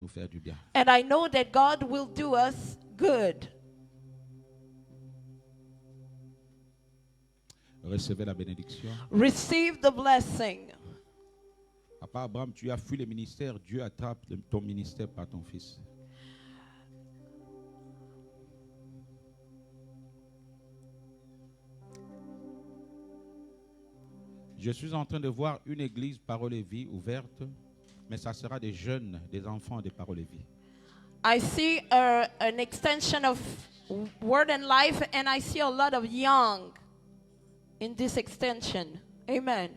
nous faire du bien. And I know that God will do us good. Recevez la bénédiction. Receive the blessing. Papa Abraham, tu as fui le ministère. Dieu attrape ton ministère par ton fils. Je suis en train de voir une église Parole et Vie ouverte, mais ça sera des jeunes, des enfants de Parole et Vie. I see an extension of Word and Life, and I see a lot of young in this extension. Amen.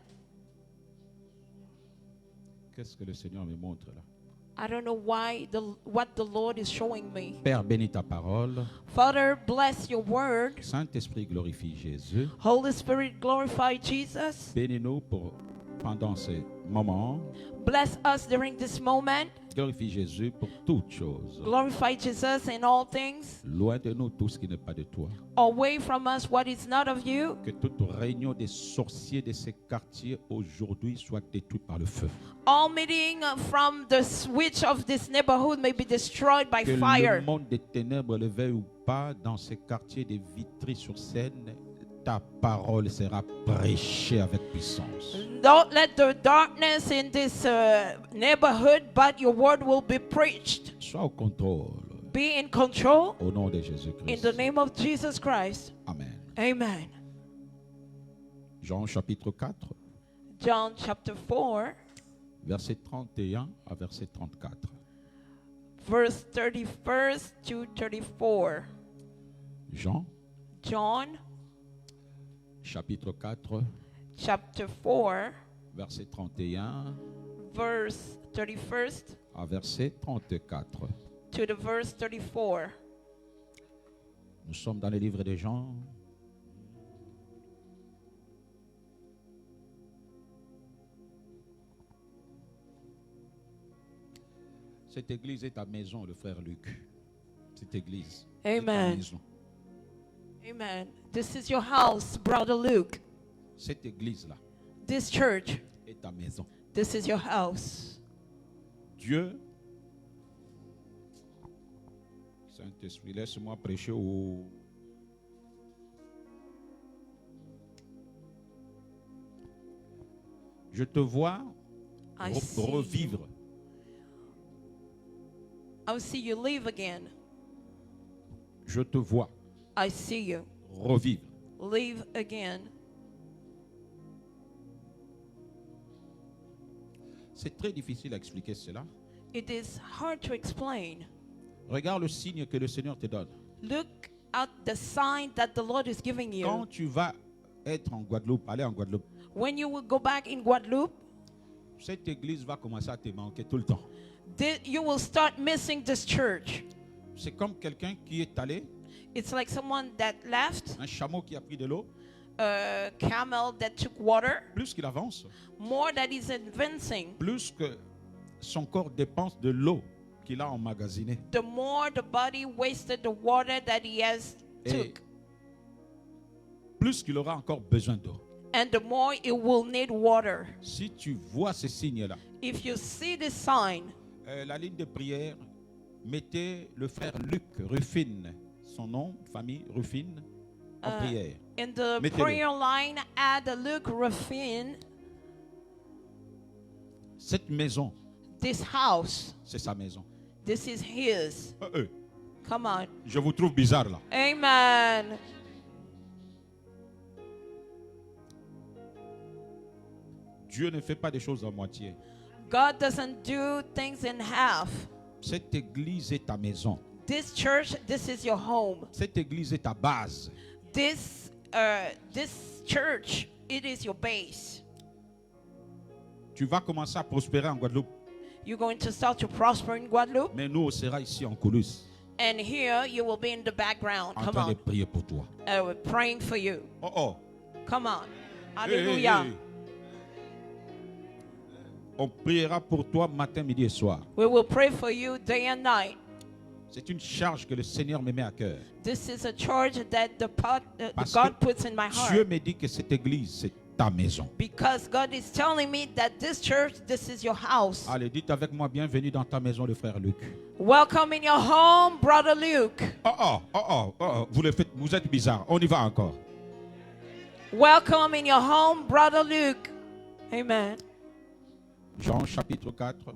Qu'est-ce que le Seigneur me montre là? I don't know what the Lord is showing me. Père, bénis ta parole. Father, bless your word. Saint-Esprit, glorifie Jésus. Holy Spirit, glorify Jesus. Bénis-nous pendant ces moments. Bless us during this moment. Glorifie Jésus pour toutes choses. Glorify Jesus in all things. Loin de nous tout ce qui n'est pas de toi. Away from us what is not of you. Que toute réunion des sorciers de ces quartiers aujourd'hui soit détruite par le feu. All meeting from the switch of this neighborhood may be destroyed by Que fire. le monde des ténèbres, le veuille ou pas, dans ces quartiers de Vitry-sur-Seine, ta parole sera prêchée avec puissance. Don't let the darkness in this neighborhood, but your word will be preached. Sois au contrôle. Be in control Au nom de in Jésus-Christ. the name of Jesus Christ. Amen. Amen. Jean chapitre 4, John chapter 4, verset 31 à verset 34. verse 31 to 34. Jean John chapitre 4, chapter 4, verset 31 verse 31 à verset 34. to the verse 34. Nous sommes dans le livre de Jean. Cette église est ta maison, le frère Luc. Cette église est ta Amen. maison. Amen. This is your house, Brother Luke. Cette église-là This church, est ta maison. this is your house. Dieu, Saint-Esprit, laisse-moi prêcher au... Je te vois I see revivre. I see you live again. Je te vois I see you revivre. live again. C'est très difficile à expliquer cela. It is hard to explain. Regarde le signe que le Seigneur te donne. Look at the sign that the Lord is giving you. Quand tu vas être en Guadeloupe, aller en Guadeloupe, When you will go back in Guadeloupe, cette église va commencer à te manquer tout le temps. you will start missing this church. C'est comme quelqu'un qui est allé, It's like someone that left, un chameau qui a pris de l'eau. a camel that took water, Plus qu'il avance, more that is advancing, plus que son corps dépense de l'eau qu'il a emmagasinée. the more the body wasted the water that he has Et took. plus qu'il aura encore besoin d'eau. And the more it will need water. Si tu vois ces signes-là, If you see this sign, la ligne de prière, mettez le frère Luc Ruffin, son nom, famille Ruffin, en prière. in the Mettez-le. prayer line, add Luke Ruffin. Cette maison, This house, c'est sa maison. this is his. Come on. Je vous trouve bizarre là. Amen. Dieu ne fait pas des choses à moitié. God doesn't do things in half. Cette église est ta maison. This church, this is your home. Cette église est ta base. This church, it is your base. Tu vas commencer à prospérer en Guadeloupe, You're going to start to prosper in Guadeloupe, mais nous, on sera ici en coulisses, and here you will be in the background. en Come train de on. prier pour toi. We're praying for you. Oh oh. Come on. Hey, hey, Hallelujah. hey. On priera pour toi matin, midi et soir. We will pray for you day and night. C'est une charge que le Seigneur me met à cœur. This is a charge that Parce God que puts in my Dieu heart. me dit que cette église, c'est ta maison. Because God is telling me that this church, this is your house. Allez, dites avec moi, bienvenue dans ta maison, le frère Luc. Welcome in your home, Brother Luke. Vous êtes bizarre. On y va encore. Welcome in your home, Brother Luke. Amen. Jean chapitre 4,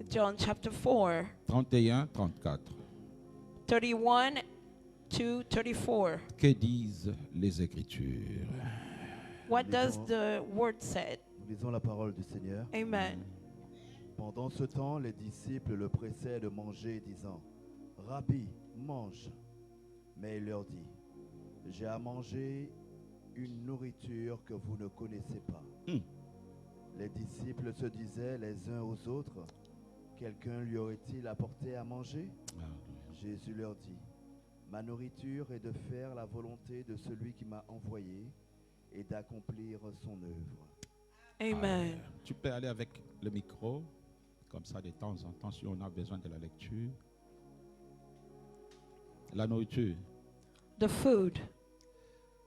John chapter 4, 31, 34. 31 to 34. Que disent les Écritures? What does the word say? Lisons la parole du Seigneur. Amen. Pendant ce temps, les disciples le pressaient de manger, disant, « Rabbi, mange. » Mais il leur dit, « J'ai à manger une nourriture que vous ne connaissez pas. Les disciples se disaient les uns aux autres, « Quelqu'un lui aurait-il apporté à manger ?» Jésus leur dit, « Ma nourriture est de faire la volonté de celui qui m'a envoyé et d'accomplir son œuvre. » Amen. Tu peux aller avec le micro, comme ça de temps en temps, si on a besoin de la lecture. La nourriture The food,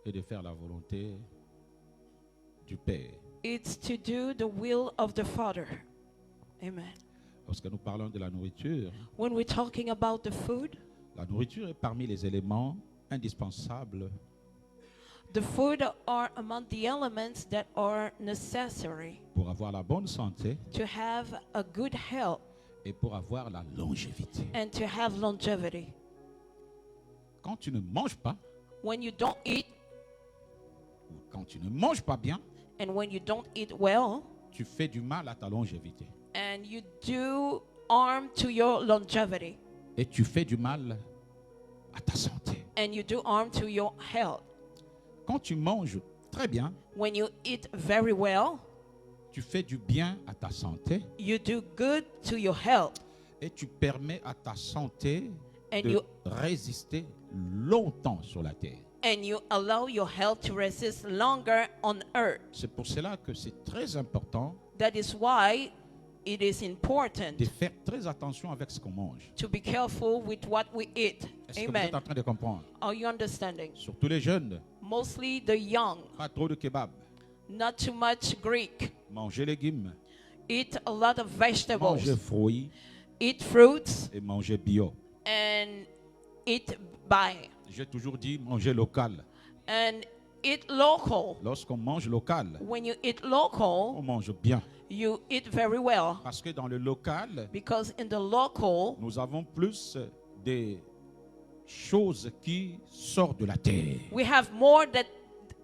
est de faire la volonté du Père. it's to do the will of the Father. Amen. Lorsque nous parlons de la nourriture, When we're talking about the food, la nourriture est parmi les éléments indispensables the food are among the elements that are necessary pour avoir la bonne santé to have a good health et pour avoir la longévité. and to have longevity. Quand tu ne manges pas, When you don't eat ou quand tu ne manges pas bien, and when you don't eat well, tu fais du mal à ta longévité. and you do harm to your longevity, Et tu fais du mal à ta santé. and you do harm to your health. Quand tu manges très bien, When you eat very well, tu fais du bien à ta santé you do good to your health, et tu permets à ta santé and de you résister longtemps sur la terre. and you allow your health to resist longer on earth. C'est pour cela que c'est très important That is why it is important de faire très attention avec ce qu'on mange. to be careful with what we eat. Est-ce que vous Amen. êtes en train de comprendre? Are you understanding? Surtout les jeunes, Mostly the young, pas trop de kebab, not too much Greek. manger légumes, Eat a lot of vegetables, manger fruits eat fruits, et manger bio. and eat by. J'ai toujours dit manger local. And eat local. Lorsqu'on mange local, When you eat on local, mange bien. you eat very well. Parce que dans le local, Because in the local, nous avons plus des choses qui sortent de la terre. we have more that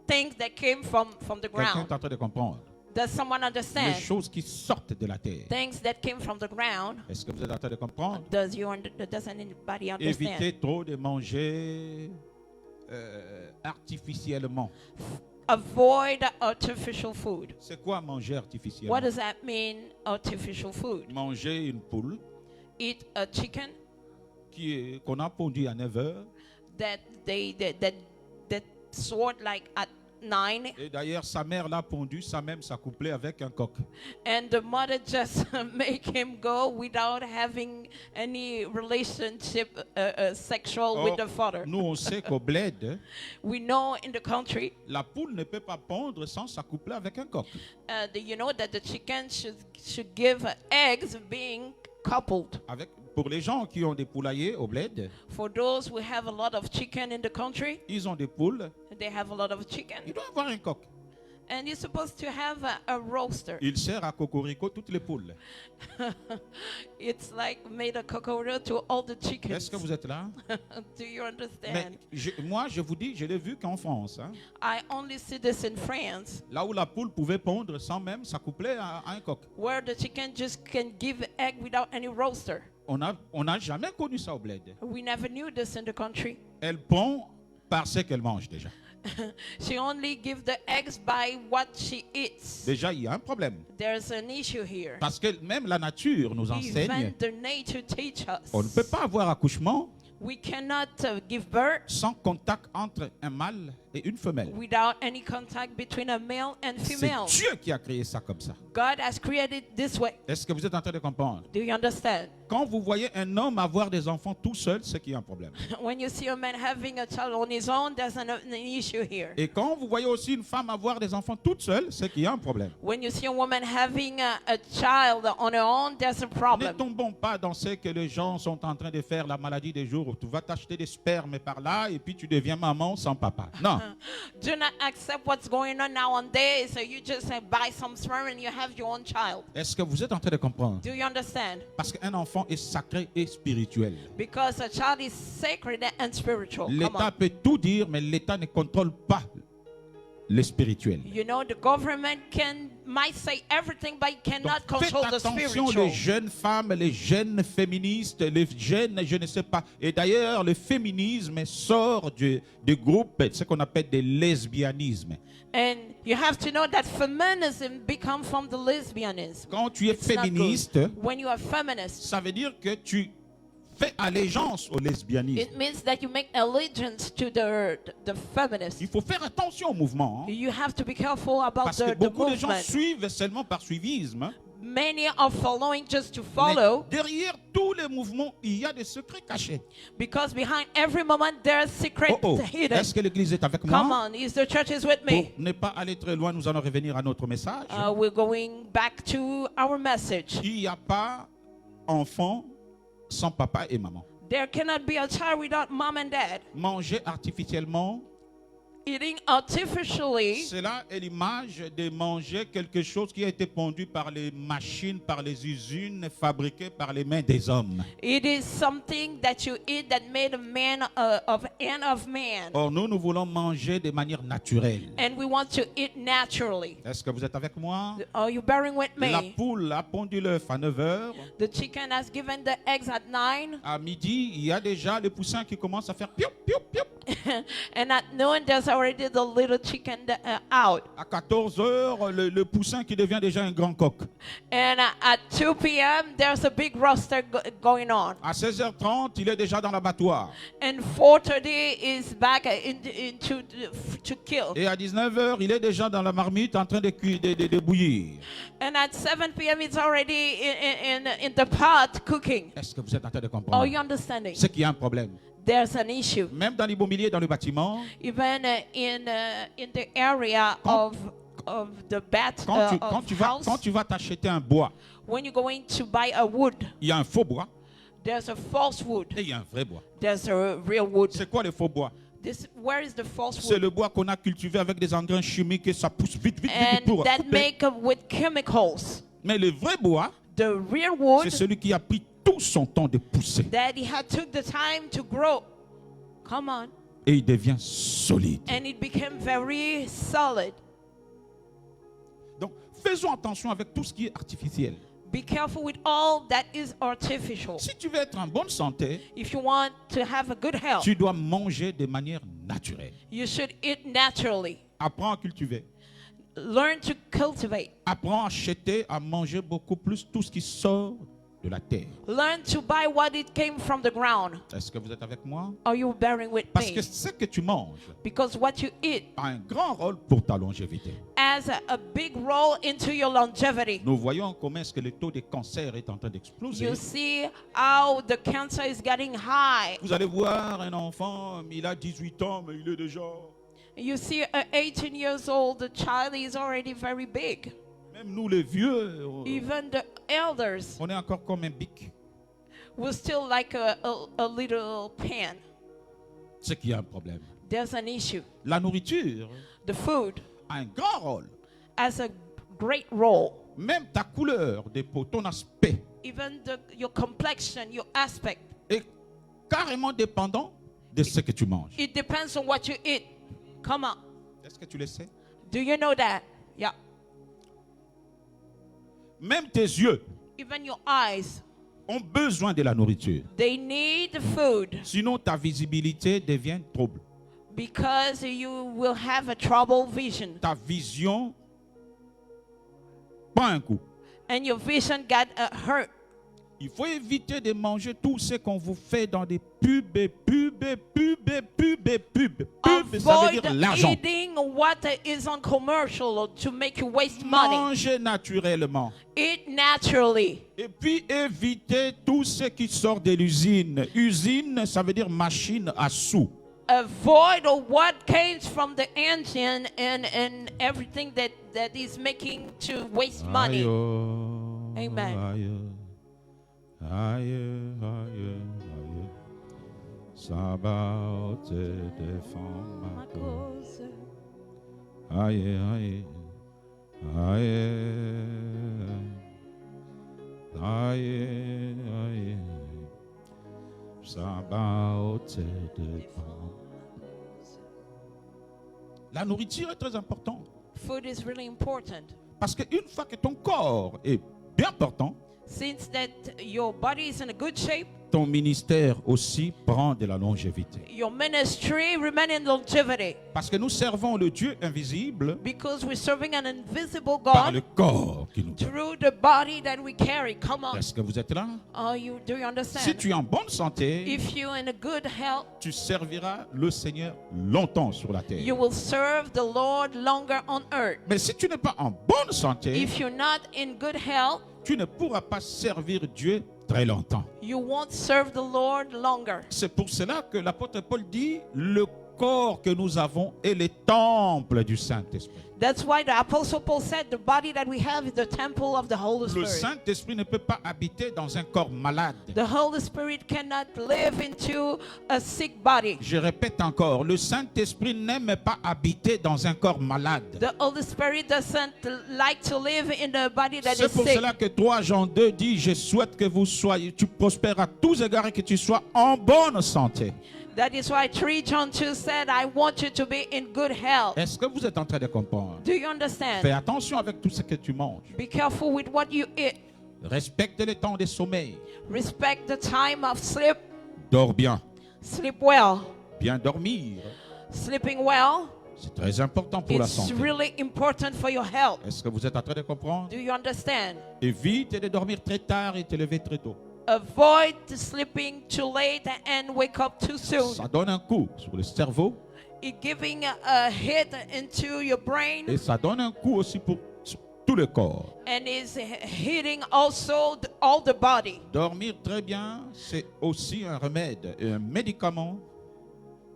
things that came from the Quelqu'un ground. est en train de comprendre. Does someone Les understand? choses qui sortent de la terre. Things that came from the ground. Est-ce que vous êtes en train de comprendre? Does anybody understand? Évitez trop de manger artificiellement. Avoid artificial food. C'est quoi manger artificiellement? What does that mean, artificial food? Manger une poule Eat a chicken qu'on a pondue à 9 heures. that that soared like at 9, Et d'ailleurs, sa mère l'a pondue sans même s'accoupler avec un coq. and the mother just make him go without having any relationship sexual with Or, the father. nous, on sait qu'au bled, We know in the country, la poule ne peut pas pondre sans s'accoupler avec un coq. you know that the chicken should give eggs being coupled. Pour les gens qui ont des poulaillers au bled, For those who have a lot of chicken in the country, ils ont des poules, they have a lot of chicken, il doit avoir un coq. and you're supposed to have a roaster. Il sert à cocorico toutes les poules. It's like made a cocoro to all the chickens. Est-ce que vous êtes là? Do you Mais understand? moi, je vous dis, je l'ai vu qu'en France, hein, I only see this in France, là où la poule pouvait pondre sans même s'accoupler à un coq. where the chicken just can give egg without any roaster. On n'a jamais connu ça au bled. We never knew this in the country. Elle pond parce qu'elle mange déjà. She only gives the eggs by what she eats. Déjà, il y a un problème. There's an issue here. Parce que même la nature nous enseigne, Even the nature teach us. on ne peut pas avoir accouchement We cannot give birth sans contact entre un mâle et une femelle. without any contact between a male and C'est female. Dieu qui a créé ça comme ça. God has created this way. Est-ce que vous êtes en train de comprendre? Do you understand? Quand vous voyez un homme avoir des enfants tout seul, c'est qu'il y a un problème. When you see a man having a child on his own, there's an issue here. Et quand vous voyez aussi une femme avoir des enfants toute seule, c'est qu'il y a un problème. When you see a woman having a child on her own, there's a Ne problem. tombons pas dans ce que les gens sont en train de faire, la maladie des jours où tu vas t'acheter des spermes par là et puis tu deviens maman sans papa. Non. Do not accept what's going on nowadays. So you just buy some sperm and you have your own child. Est-ce que vous êtes en train de comprendre? Do you understand? Parce qu'un enfant est sacré et spirituel. Because a child is sacred and spiritual. Come L'État on. peut tout dire, mais l'État ne contrôle pas le spirituel. You know, the government might say everything, but it Donc, cannot faites control the attention, spiritual. les jeunes femmes, les jeunes féministes, les jeunes, je ne sais pas. Et d'ailleurs, le féminisme sort du groupe, ce qu'on appelle des lesbianismes. And you have to know that feminism become from the lesbianism. Quand tu es It's not good. féministe, When you are feminist, ça veut dire que tu fais allégeance au lesbianisme. it means that you make allegiance to the feminist. Il faut faire attention au mouvement, hein, You have to be careful about parce que the beaucoup de gens movement. suivent seulement par suivisme. Hein. Many are following just to Mais follow, derrière tous les mouvements, il y a des secrets cachés. because behind every moment there's secret Oh oh, hidden. est-ce que l'Église est avec Come moi? on, is the church is with Pour me? ne pas aller très loin, nous allons revenir à notre message. We're going back to our message. Il n'y a pas enfant sans papa et maman. There cannot be a child without mom and dad. Manger artificiellement, Eating artificially, cela est l'image de manger quelque chose qui a été pondu par les machines, par les usines, fabriqué par les mains des hommes. it is something that you eat that made a man of man. Or, nous voulons manger de manière naturelle. And we want to eat naturally. Est-ce que vous êtes avec moi? Are you bearing with La me? poule a pondu l'œuf à 9 heures. The chicken has given the eggs at 9. À midi, il y a déjà les poussins qui commencent à faire piou, piou, piou. And at noon, there's already the little chicken out. À 14 heures, le poussin qui devient déjà un grand coq. And at 2 p.m., there's a big roster going on. À 16h30, il est déjà dans l'abattoir. And 4:30 is back to kill. Et à 19h, il est déjà dans la marmite en train de bouillir. And at 7 p.m., it's already in the pot cooking. Est-ce que vous êtes en train de Are comprendre? you understanding? C'est qu'il y a un problème. There's an issue. Même dans l'immobilier, dans le bâtiment, Even in the area Quand- of the bat quand tu vas t'acheter un bois, when you're going to buy a wood, il y a un faux bois there's a false wood. et il y a un vrai bois. There's a real wood. C'est quoi le faux bois? Where is the false C'est wood? le bois qu'on a cultivé avec des engrais chimiques et ça pousse vite, vite, vite And pour that couper. make up with chemicals. Mais le vrai bois, The real wood c'est celui qui a pris tout son temps de pousser that he had took the time to grow. Come on. et il devient solide. And it became very solid. Donc, faisons attention avec tout ce qui est artificiel. Be careful with all that is artificial. Si tu veux être en bonne santé, If you want to have a good health, tu dois manger de manière naturelle. you should eat naturally. Apprends à cultiver. Learn to cultivate. Apprends à acheter, à manger beaucoup plus tout ce qui sort de la terre. Learn to buy what it came from the ground. Est-ce que vous êtes avec moi? Are you bearing with Parce me? que ce que tu manges Because what you eat a un grand rôle pour ta longévité. has a big role into your longevity. Nous voyons comment est-ce que le taux de cancer est en train d'exploser. You see how the cancer is getting high. Vous allez voir un enfant, il a 18 ans, mais il est déjà... You see, a 18 years old, the child is already very big. Même nous les vieux, Even the elders on est encore comme un bic. will still like a little pan. C'est qu'il y a un problème. There's an issue. La nourriture The food a un grand rôle. has a great role. Même ta couleur de peau, ton aspect Even your complexion, your aspect, est carrément dépendant de ce que tu manges. it depends on what you eat. Come on. Est-ce que tu le sais? Do you know that? Yeah. Même tes yeux Even your eyes, ont besoin de la nourriture. they need food Sinon, ta visibilité devient trouble. because you will have a troubled vision. Ta vision prend un coup. And your vision got hurt. Il faut éviter de manger tout ce qu'on vous fait dans des pubs. Pub, ça veut Avoid dire l'argent. eating what is on commercial to make you waste money. Mangez naturellement. Eat naturally. Et puis évitez tout ce qui sort de l'usine. Usine, ça veut dire machine à sous. Avoid what comes from the engine and everything that is making to waste money. Amen. Sabbat te défend ma cause. Aïe, aïe, aïe, aïe, aïe. Sabbat te défend. La nourriture est très importante. Food is really important. Parce qu'une fois que ton corps est bien portant, Since that your body is in a good shape, ton ministère aussi prend de la longévité. your ministry remain in longevity. Parce que nous servons le Dieu invisible Because we're serving an invisible par le God corps qui nous donne. through the body that we carry. Come on. Est-ce que vous êtes là? Do you Si understand? tu es en bonne santé, If you're in a good health, tu serviras le Seigneur longtemps sur la terre. you will serve the Lord longer on earth. Mais si tu n'es pas en bonne santé, If you're not in good health, tu ne pourras pas servir Dieu très longtemps. you won't serve the Lord longer. C'est pour cela que l'apôtre Paul dit, le corps que nous avons est le temple du Saint-Esprit. That's why the Apostle Paul said the body that we have is the temple of the Holy Le Spirit. Saint-Esprit ne peut pas habiter dans un corps malade. The Holy Spirit cannot live into a sick body. Je répète encore, le Saint-Esprit n'aime pas habiter dans un corps malade. The Holy Spirit doesn't like to live in a body that C'est is pour sick. cela que 3 Jean 2 dit, je souhaite que vous soyez, tu prospères à tous égards et que tu sois en bonne santé. That is why 3 John 2 said, I want you to be in good health. Est-ce que vous êtes en train de comprendre? Do you understand? Fais attention avec tout ce que tu manges. Be careful with what you eat. Respecte les temps de sommeil. Respect the time of sleep. Dors bien. Sleep well. Bien dormir, Sleeping well c'est très important pour la is santé. really important for your health. Est-ce que vous êtes en train de comprendre? Do you understand? Évite de dormir très tard et te lever très tôt. Avoid sleeping too late and wake up too soon. Ça donne un coup sur le cerveau It giving a hit into your brain et ça donne un coup aussi pour sur tout le corps. and is hitting also all the body. Dormir très bien, c'est aussi un remède, un médicament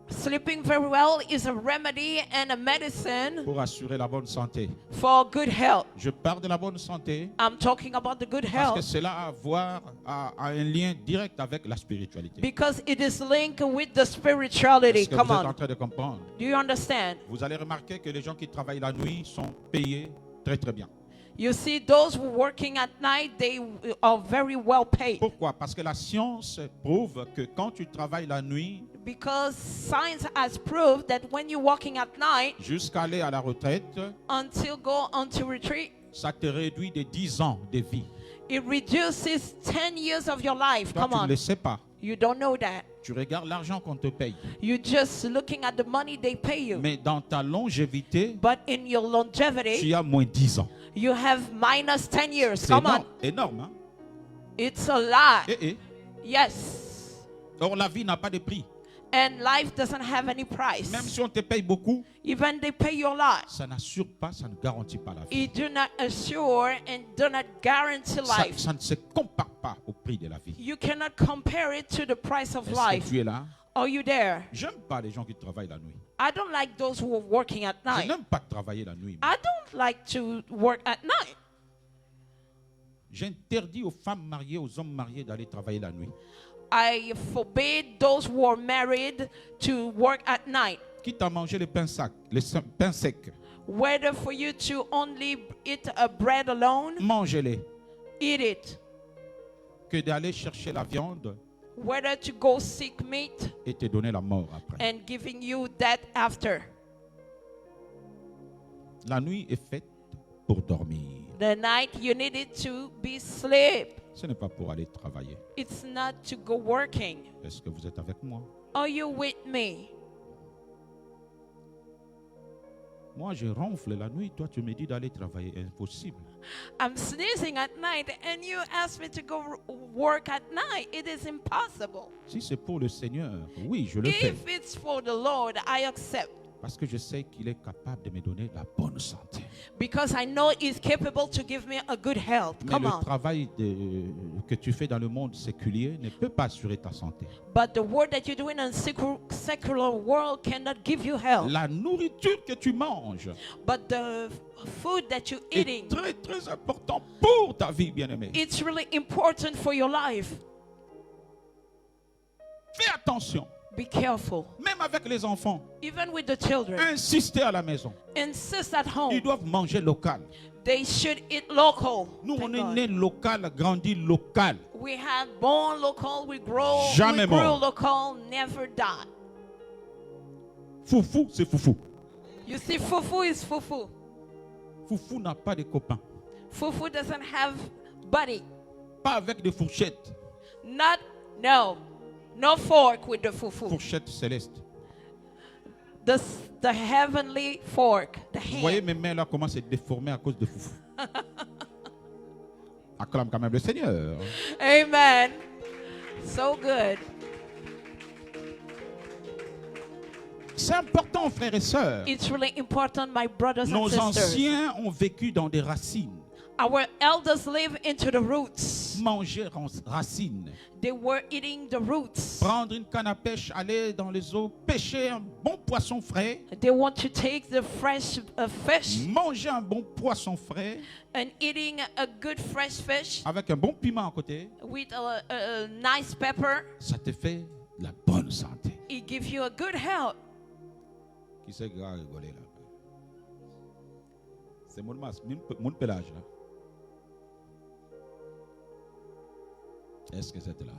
Sleeping very well is a remedy and a medicine pour assurer la bonne santé. for good health. Je parle de la bonne santé I'm talking about the good parce que health cela a à voir a un lien direct avec la spiritualité. because it is linked with the spirituality. Est-ce que Come vous êtes en on. train de comprendre? Do you understand? Vous allez remarquer que les gens qui travaillent la nuit sont payés très très bien. You see, those who are working at night, they are very well paid Pourquoi? Parce que la science prouve que quand tu travailles la nuit because science has proved that when you're working at night jusqu'à aller à la retraite, until go onto retreat, ça te réduit de 10 ans de vie. it reduces 10 years of your life. Toi, Come tu ne on. le sais pas. You don't know that. Tu regardes l'argent qu'on te paye. You're just looking at the money they pay you. Mais dans ta longévité, But in your tu longevity, as moins 10 ans. you have minus 10 years. C'est Come énorme, on. énorme, hein? It's a lot. Eh. Yes. Or, la vie n'a pas de prix. And life doesn't have any price. Même si on te paye beaucoup, Even they pay you a lot. ça n'assure pas, ça ne garantit pas la vie. It do not assure and do not guarantee life. Ça ne se compare pas au prix de la vie. You cannot compare it to the price of Est-ce life. que tu es là? Are you there? J'aime pas les gens qui travaillent la nuit. I don't like those who are working at Je night. n'aime pas travailler la nuit. I don't like to work at night. J'interdis aux femmes mariées, aux hommes mariés d'aller travailler la nuit. I forbid those who are married to work at night. Quitte à manger les pains secs, Whether for you to only eat a bread alone, mangez-les. eat it. Que d'aller chercher la viande Whether to go seek meat et te donner la mort après. and giving you that after. La nuit est faite pour dormir. The night you need it to be sleep. Ce n'est pas pour aller travailler. It's not to go working. Est-ce que vous êtes avec moi? Are you with me? Moi, je ronfle la nuit. Toi, tu me dis d'aller travailler. Impossible. I'm sneezing at night and you ask me to go work at night. It is impossible. Si c'est pour le Seigneur, oui, je le fais. If it's for the Lord, I accept. Parce que je sais qu'il est capable de me donner la bonne santé. Because I know He's capable to give me a good health. Mais Come le on. travail que tu fais dans le monde séculier ne peut pas assurer ta santé. But the work that you're doing in secular world cannot give you health. La nourriture que tu manges But the food that you're est eating, très très important pour ta vie, bien-aimée. it's really important for your life. Fais attention, Be careful. même avec les enfants. Even with the children, Insistez à la maison. insist at Ils home. doivent manger local. They should eat local. Nous, Thank on est God. né local, grandi local. We have born local, we Jamais grew mort. local, never die. Foufou, c'est foufou. You see, fufu is fufu. Foufou n'a pas de copains. Fufu doesn't have buddy. Pas avec des fourchettes. No fork with the fufu. Fourchettes célestes. The heavenly fork, the Vous voyez hand. mes mains là comment c'est déformé à cause de foufou. Acclame quand même le Seigneur. Amen. So good. C'est important, frères et sœurs. It's really important, my brothers and Nos sisters. anciens ont vécu dans des racines. Our elders live into the roots. Manger racines. They were eating the roots. Prendre une canne à pêche, aller dans les eaux, pêcher un bon poisson frais. They want to take the fresh fish Manger un bon poisson frais and eating a good fresh fish avec un bon piment à côté. with a nice pepper. Ça te fait la bonne santé. It gives you a good health. Qui c'est qui a rigolé là? C'est mon pelage là. Est-ce que c'est là?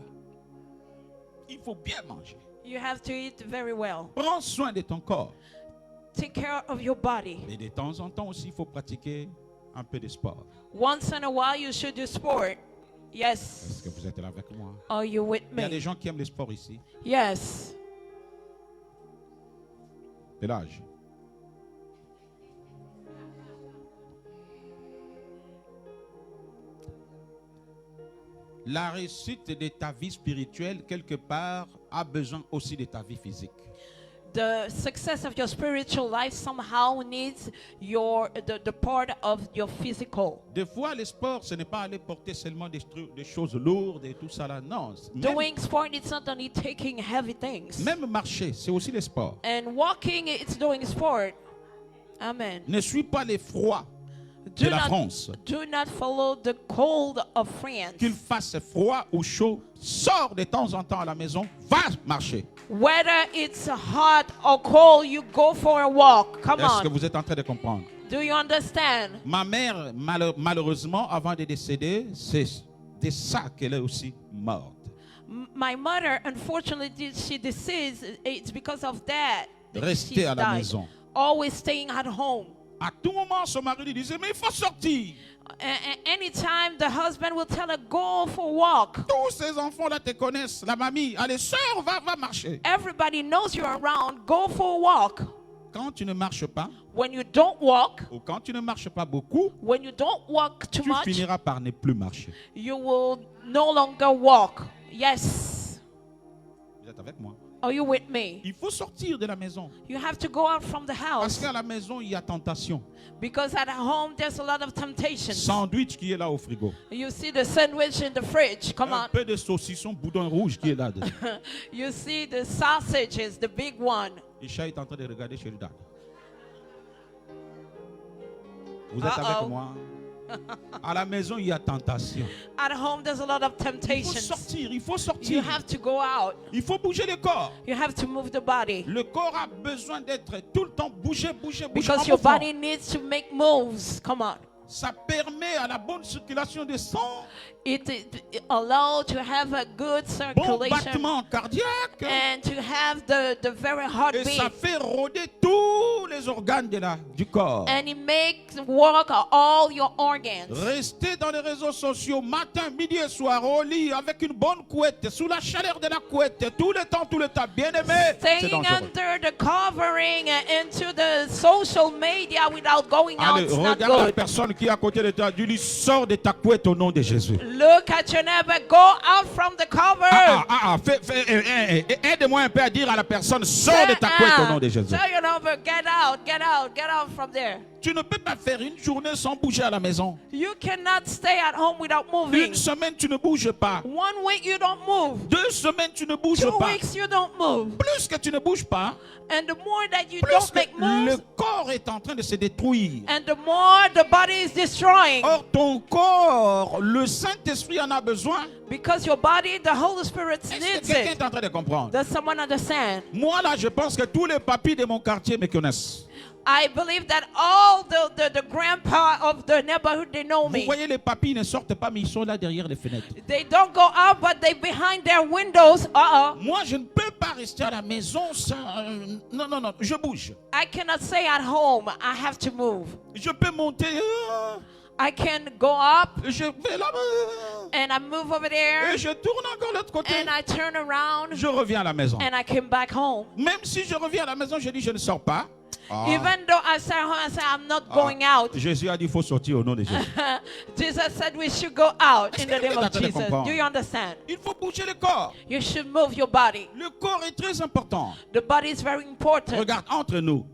Il faut bien manger. You have to eat very well. Prends soin de ton corps. Take care of your body. Et de temps en temps aussi, il faut pratiquer un peu de sport. Once in a while, you should do sport. Est-ce Yes. que vous êtes là avec moi? Are you with Il y a des me? gens qui aiment le sport ici. Yes. Pelage. La réussite de ta vie spirituelle, quelque part, a besoin aussi de ta vie physique. The success of your spiritual life somehow needs the part of your physical. Des fois, le sport, ce n'est pas aller porter seulement des choses lourdes et tout ça là. Non. Doing sport, it's not only taking heavy things. Même marcher, c'est aussi le sport. And walking, it's doing sport. Amen. Ne suis pas les froids de Do la not, France. do not follow the cold of France. Qu'il fasse froid ou chaud, sors de temps en temps à la maison, va marcher. Whether it's hot or cold, you go for a walk. Come Est-ce que on. vous êtes en train de comprendre? Do you understand? Ma mère, malheureusement, avant de décéder, c'est de ça qu'elle est aussi morte. My mother, unfortunately, she deceased. It's because of that. Rester à la maison. Always staying at home. À tout moment, son mari lui disait, mais il faut sortir. Anytime the husband will tell her, go for a walk. Tous ces enfants-là te connaissent. La mamie, allez, sors, va marcher. Everybody knows you're around. Go for a walk. Quand tu ne marches pas, When you don't walk, ou quand tu ne marches pas beaucoup, when you don't walk too tu much, finiras par ne plus marcher. you will no longer walk. Yes. Vous êtes avec moi? Are you with me? Il faut sortir de la maison. You have to go out from the Parce house. qu'à la maison, il y a tentation. Because at home, there's a lot of temptations. Sandwich qui est là au frigo. You see the sandwich in the fridge. Come Un on. peu de saucisson boudin rouge qui est là. You see the sausages, the big one. Isha est en train de regarder chez le dad. Vous êtes Uh-oh. avec moi? À la maison, il y a tentation. At home, there's a lot of Il faut temptations. sortir, il faut You sortir. have to go out. Il faut bouger le corps. You have to move the body. Le corps a besoin d'être tout le temps bougé. Because your body needs to make moves. Come on. Ça permet à la bonne circulation du sang, It allows to have a good bon circulation battement cardiaque, and to have the very et heartbeat. ça fait rôder tous les organes du corps. And it makes work all your organs. Rester dans les réseaux sociaux matin, midi et soir au lit avec une bonne couette, sous la chaleur de la couette, tout le temps, bien aimé. C'est Staying dangereux. under the covering into the social media without going out Allez, is not regarde la good. personne qui est à côté de toi, dis-lui, sors de ta couette au nom de Jésus. Look at your neighbor. Go out from the cover. Aide-moi un peu à dire à la personne, sors de ta couette au nom de Jésus. Tell your neighbor, get out from there. Tu ne peux pas faire une journée sans bouger à la maison. You cannot stay at home without moving. Une semaine, tu ne bouges pas. 1 week you don't move. 2 semaines, tu ne bouges 2 pas. weeks you don't move. Plus que tu ne bouges pas, And the more that you plus don't que make le moves, corps est en train de se détruire. and the more the body is destroying. Or, ton corps, le Saint-Esprit en a besoin. Because your body, the Holy Spirit Est-ce que needs quelqu'un it. est en train de comprendre? Does someone understand? Moi, là, je pense que tous les papis de mon quartier me connaissent. I believe that all the grandpa of the neighborhood, they know Vous me. voyez, les papis ne sortent pas, mais ils sont là derrière les fenêtres. They don't go out, but they behind their windows. Moi, je ne peux pas rester à la maison sans... non, je bouge. I cannot stay at home. I have to move. Je peux monter, I can go up je vais là-bas, and I move over there et je tourne encore de l'autre côté. and I turn around Je reviens à la maison. and I came back home. Même si je reviens à la maison, je dis je ne sors pas. Even though I stay home, I say I'm not going out. Jésus a dit il faut sortir au nom de Jésus. Jesus said we should go out in the Est-ce que name vous of êtes en train de Jesus. comprendre? Do you understand? Il faut bouger le corps. You should move your body. Le corps est très important. The body is very important Regarde, entre nous,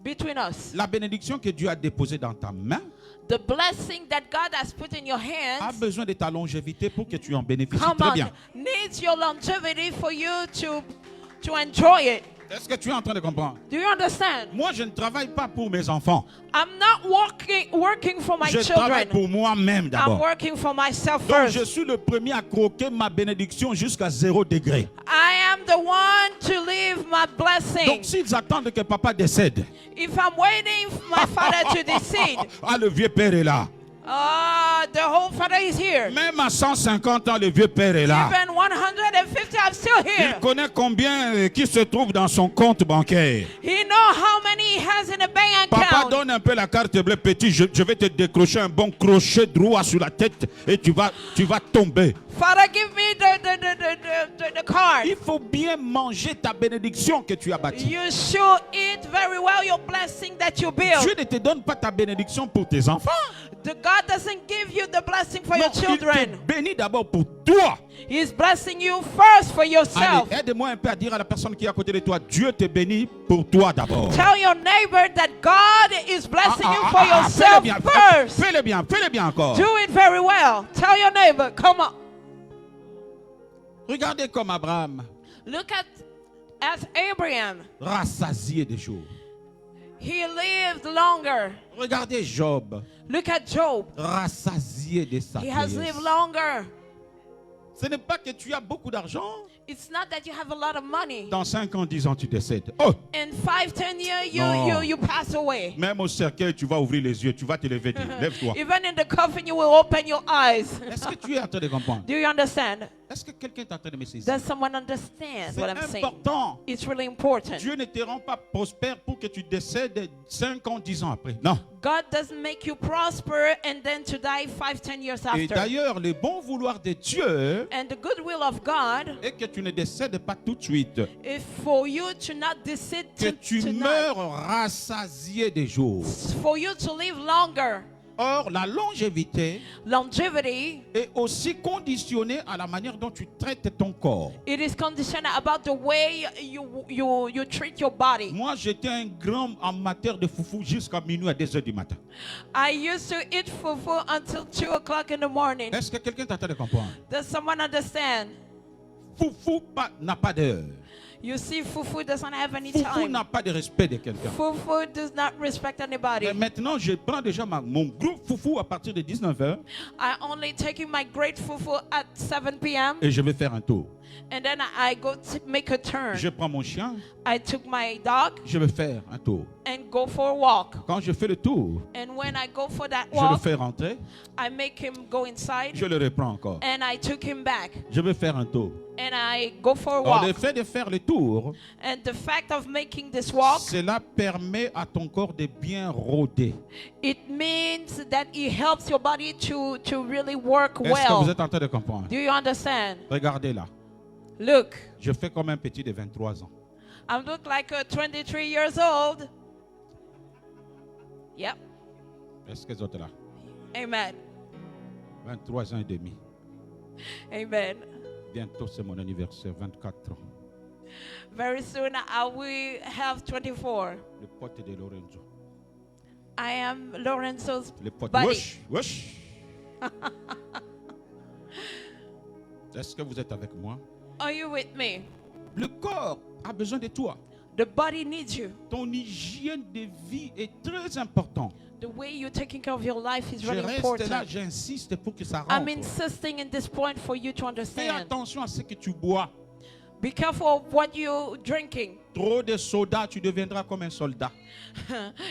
between us. la bénédiction que Dieu a déposée dans ta main The blessing that God has put in your a hands, besoin de ta longévité pour que tu en bénéficies. come Très on, bien. needs your longevity for you to enjoy it. Est-ce que tu es en train de comprendre? Do you understand? Moi, je ne travaille pas pour mes enfants. I'm not working for my Je travaille children. pour moi-même I'm d'abord. working for myself Donc, first. je suis le premier à croquer ma bénédiction jusqu'à 0 degré. I am the one to leave my Donc, blessing. s'ils attendent que papa décède, If I'm waiting for my father to decede, le vieux père est là. the whole father is here. Même à 150 ans, le vieux père est là. Even 150, I'm still Il here. connaît combien qui se trouve dans son compte bancaire. He know how many he has in a bank Papa, account. donne un peu la carte bleue, petit. Je vais te décrocher un bon crochet droit sur la tête et tu vas tomber. Father, give me the card. Il faut bien manger ta bénédiction que tu as bâtie. You should eat very well your blessing that you build. Dieu ne te donne pas ta bénédiction pour tes enfants. The God doesn't give you the blessing for your Non, il children. te bénit d'abord pour toi. He's blessing you first for yourself. Allez, aide-moi un peu à dire à la personne qui est à côté de toi, Dieu te bénit pour toi d'abord. Tell your neighbor that God is blessing you for Fais-le yourself bien, first. fais-le bien encore. Do it very well. Tell your neighbor, come on. Regardez comme Abraham, Look at Abraham. rassasié des jours. He lived longer. Regardez Job, Look at Job. rassasié de sa He has vieillesse. lived longer. Ce n'est pas que tu as beaucoup d'argent. It's not that you have a lot of money. Dans 5 ans, 10 ans, tu décèdes. Oh, In 5, 10 years, Non. you pass away. même au cercueil, tu vas ouvrir les yeux, tu vas te lever. Lève-toi. Even in the coffin, you will open your eyes. Est-ce que tu es en train de comprendre? Do you understand? Est-ce que quelqu'un est en train de me saisir? Does someone understand C'est what I'm saying? important. It's really important. Dieu ne te rend pas prospère pour que tu décèdes 5 ans, 10 ans après. Non. God doesn't make you prosper and then to die 5, 10 years Et after. d'ailleurs, le bon vouloir de Dieu And the good will of God est que tu ne décèdes pas tout de suite. is for you to not decide Que tu tonight. meurs rassasié des jours. For you to live longer. Or, la longévité Longevity, est aussi conditionnée à la manière dont tu traites ton corps. it is conditioned about the way you treat your body. Moi, j'étais un grand amateur de foufou jusqu'à minuit à 2 heures du matin. I used to eat fufu until 2 o'clock in the morning. Est-ce que quelqu'un t'entend de comprendre? Does someone understand? Foufou n'a pas d'heure. You see, fufu doesn't have any Foufou time. n'a pas de respect de quelqu'un. Fufu does not respect anybody. Mais maintenant, je prends déjà mon groupe foufou à partir de 19h I only taking my great fufu at 7 p.m. et je vais faire un tour. and then I go to make a turn. Je prends mon chien, I took my dog je vais faire un tour. and go for a walk. Quand je fais le tour, And when I go for that je le walk, fais rentrer, I make him go inside je le reprends encore. and I took him back Je vais faire un tour. and I go for a Or, le walk. fait de faire le tour, And the fact of making this walk, cela permet à ton corps de bien rôder. it means that it helps your body to really work Est-ce que vous well. êtes en train de comprendre? Do you understand? Regardez là. Look, Je fais comme un petit de 23 ans. I look like 23 years old. Yep. Est-ce que vous êtes là? Amen. 23 ans et demi. Amen. Bientôt, c'est mon anniversaire, 24 ans. Very soon I will have 24. Le pote de Lorenzo. I am Lorenzo's Le pote. buddy. Wesh, wesh. Est-ce que vous êtes avec moi? Are you with me? Le corps a besoin de toi. The body needs you. Ton hygiène de vie est très importante. The way you're taking care of your life is Je very reste important. là, j'insiste pour que ça I'm rentre. insisting in this point for you to Fais understand. attention à ce que tu bois. Be careful of what you're drinking. Trop de soda, tu deviendras comme un soldat.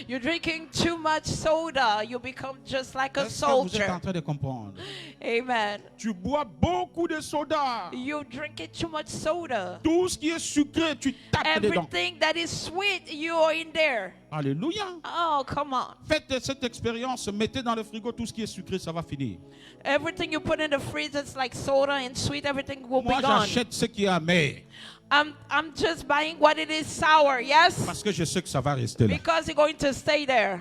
You're drinking too much soda, you become just like a Est-ce que vous êtes en soldier. train de comprendre? Amen. Tu bois beaucoup de soda. You drinking too much soda. Tout ce qui est sucré, tu tapes dedans. Everything that is sweet, you are in there. Alléluia. Oh, come on. Faites cette expérience, mettez dans le frigo tout ce qui est sucré, ça va finir. Everything you put in the freezer, it's like soda and sweet, everything will Moi, be gone. j'achète ce qui est amer I'm just buying what it is sour, yes? parce que je sais que ça va rester là. Because it's going to stay there.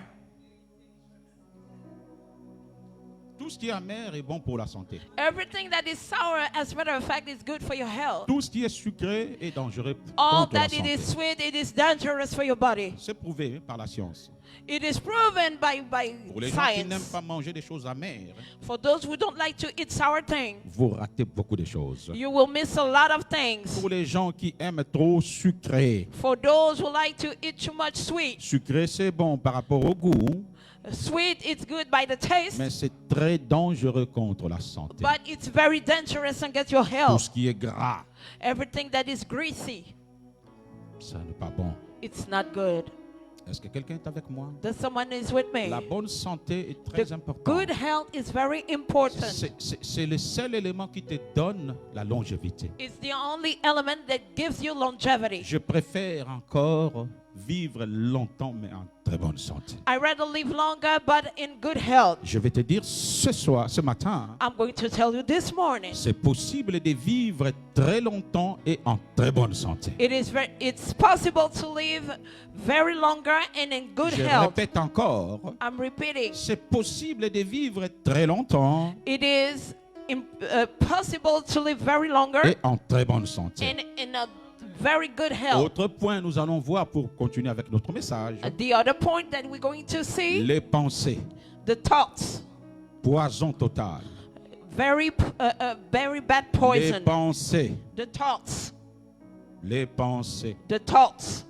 Tout ce qui est amer est bon pour la santé. Everything that is sour, as a matter of fact, is good for your health. Tout ce qui est sucré est dangereux All contre la that it santé. is sweet, it is dangerous for your body. C'est prouvé par la science. It is proven by Pour les gens qui n'aiment science. pas manger des choses amères, For those who don't like to eat sour things, vous ratez beaucoup de choses. you will miss a lot of things. Pour les gens qui aiment trop sucré, For those who like to eat too much sweet, sucré c'est bon par rapport au goût, sweet it's good by the taste, mais c'est très dangereux contre la santé. but it's very dangerous against your Tout health. ce qui est gras, Everything that is greasy, ça n'est pas bon. it's not good. Est-ce que quelqu'un est avec moi? That someone is with me. La bonne santé est très The importante. good health is very important. C'est le seul élément qui te donne la longévité. It's the only element that gives you longevity. Je préfère encore vivre longtemps, mais en très bonne santé. I rather live longer, but in good health. Je vais te dire ce matin, I'm going to tell you this morning. c'est possible de vivre très longtemps et en très bonne santé. It's possible to live very longer and in good Je health. répète encore, I'm repeating. c'est possible de vivre très longtemps It is possible to live very longer et en très bonne santé. and in a very good health. Autre point, nous allons voir pour continuer avec notre message, The other point that we're going to see, les pensées, the thoughts. poison total. Very bad Les poison. pensées, The thoughts. les pensées. The thoughts.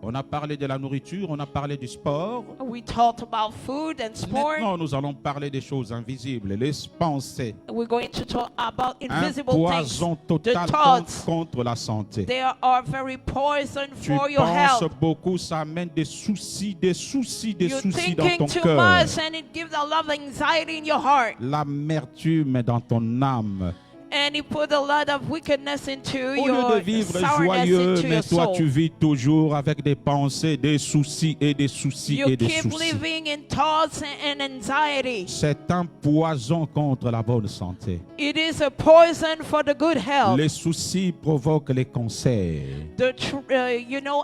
On a parlé de la nourriture, on a parlé du sport. We talked about food and sport. Maintenant, nous allons parler des choses invisibles, les pensées. We're going to talk about Un invisible things. poison total The thoughts. contre la santé. They are very poison Tu for your penses health. beaucoup, ça amène des soucis You're dans thinking ton too cœur. much and it gives a lot of anxiety in your heart. L'amertume dans ton âme. And it put a lot of wickedness into Au lieu de your vivre sourness joyeux, into mais your toi soul. tu vis toujours avec des pensées, des soucis et des soucis You et des keep soucis. living in thoughts and anxiety. C'est un poison contre la bonne santé. It is a poison for the good health. Les soucis provoquent les cancers.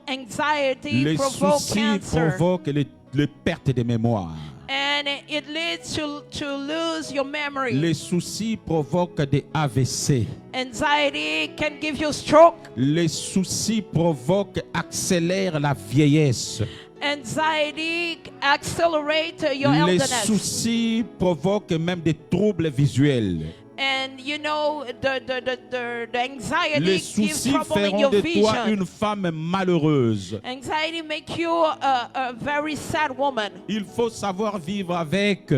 Anxiety Les provokes soucis cancer. provoquent les pertes de mémoire. And it leads to lose your memory. Les soucis provoquent des AVC. Anxiety can give you stroke. Les soucis accélèrent la vieillesse. Anxiety accelerate your Les elderness. soucis provoquent même des troubles visuels. And the anxiety Les gives soucis trouble in feront your de toi vision. une femme malheureuse. Anxiety make you a very sad woman. Il faut savoir vivre avec.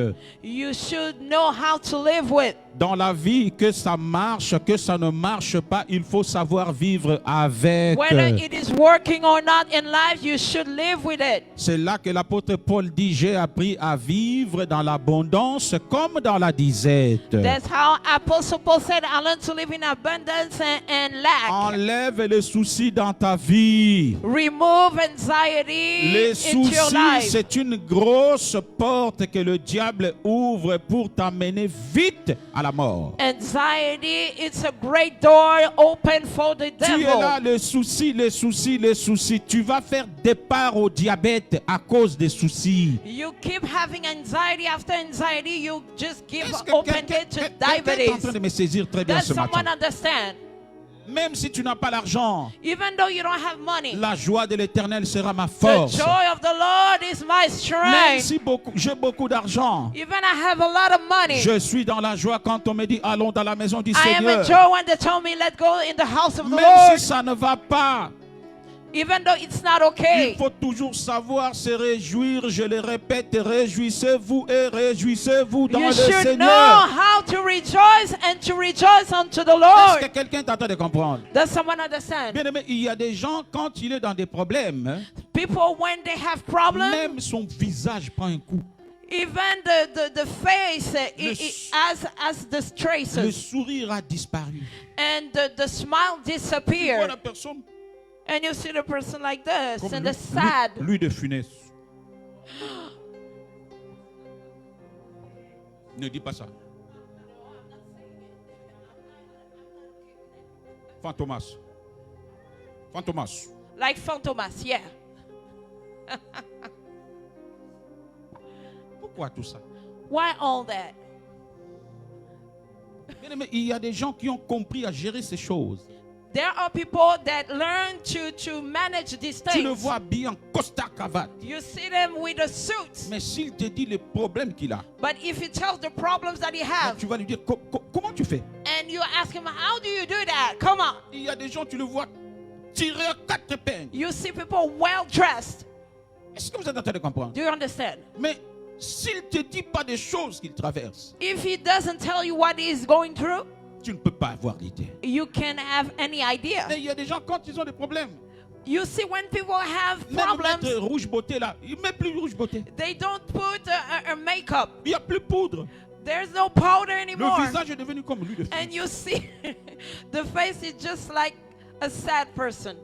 You should know how to live with. Dans la vie, que ça marche, que ça ne marche pas, il faut savoir vivre avec. Whether it is working or not in life, you should live with it. C'est là que l'apôtre Paul dit, j'ai appris à vivre dans l'abondance comme dans la disette. That's how Apostle Paul said, I learned to live in abundance and lack. Enlève les soucis dans ta vie. Remove anxiety Les into your soucis, life. c'est une grosse porte que le diable ouvre pour t'amener vite à à la mort. Anxiety, it's a great door open for the Tu es là, devil. les soucis. Tu vas faire départ au diabète à cause des soucis. You keep having anxiety after anxiety, you just give Est-ce que open quelqu'un gate to est en train diabetes. de me saisir très bien Does ce someone matin? understand? Même si tu n'as pas l'argent, Even though you don't have money, la joie de l'Éternel sera ma the force. joy of the Lord is my Même strength. si j'ai beaucoup d'argent, Even I have a lot of money, je suis dans la joie quand on me dit allons dans la maison du I am in Seigneur. joy when they tell me let's go in the house of the Même Lord. si ça ne va pas, Even though it's not il okay. faut toujours savoir se réjouir. Je le répète, réjouissez-vous et réjouissez-vous dans You le should know Seigneur. how to rejoice and to rejoice unto the Est-ce que Lord. quelqu'un est en train de comprendre? Does someone understand? Bien aimé, il y a des gens, quand il est dans des problèmes, People, when they have problems, même son visage prend un coup. even the face as the Le traces, sourire a disparu. and the smile Tu vois disappear, la personne and you see the person like this, comme and lui, the sad. lui de Funès. Ne dis pas ça. Fantomas. Fantomas. Like Fantomas, yeah. Pourquoi tout ça? Why all that? Bien aimé, il y a des gens qui ont compris à gérer ces choses. There are people that learn to manage these Tu le things. vois habillé en costard cravate. You see them with a suit. Mais s'il te dit les problèmes qu'il a, But if he tells the problems that he has, tu vas lui dire comment tu fais? and you ask him, how do you do that? Come on. Il y a des gens, tu le vois tirer à quatre épingles. You see people well dressed. Est-ce que vous êtes en train de comprendre? Do you understand? Mais s'il ne te dit pas des choses qu'il traverse, If he doesn't tell you what he's going through, tu ne peux pas avoir l'idée. you can't have any idea. Mais il y a des gens, quand ils ont des problèmes, You see, when people have même problems, mettre rouge beauté là, il ne met plus rouge beauté. they don't put a makeup. Il n'y a plus de poudre. There's no powder Le anymore. visage est devenu comme lui de fille. And you see, the face is just like a sad person.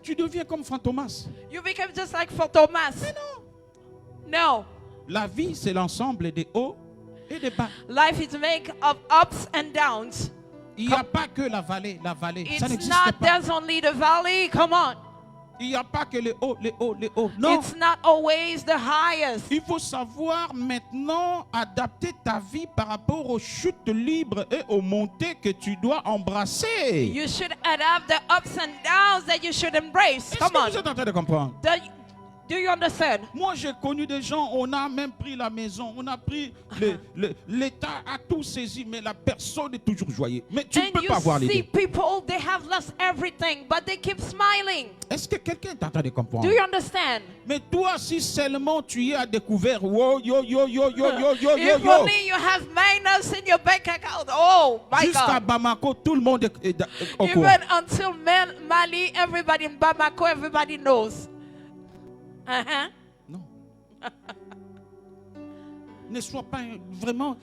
Tu deviens comme Fantomas. You become just like Fantomas. No. La vie, c'est l'ensemble des hauts et des bas. Life is made of ups and downs. Il n'y a pas que la vallée. La vallée, ça It's n'existe not, pas. there's only the valley. Come on. Il n'y a pas que les hauts, les hauts, les hauts. Non. It's not always the highest. Il faut savoir maintenant adapter ta vie par rapport aux chutes libres et aux montées que tu dois embrasser. You should adapt the ups and downs that you should embrace. Est-ce Come que on. vous êtes en train de comprendre? Do you understand? Moi, j'ai connu des gens, on a même pris la maison, on a pris l'État a tout saisi, mais la personne est toujours joyeuse. Mais tu ne And peux you pas voir see l'idée. people, they have lost everything, but they keep smiling. Est-ce que quelqu'un est en train de comprendre? Do you understand? Mais toi, si seulement tu y as découvert, wow, yo, yo, yo, yo, yo, yo, yo, If yo, only you have minus in your bank account. Oh my jusqu'à God. Bamako, tout le monde est au courant. Even until Mali, everybody in Bamako, everybody knows. Uh-huh. Non. Ne sois pas vraiment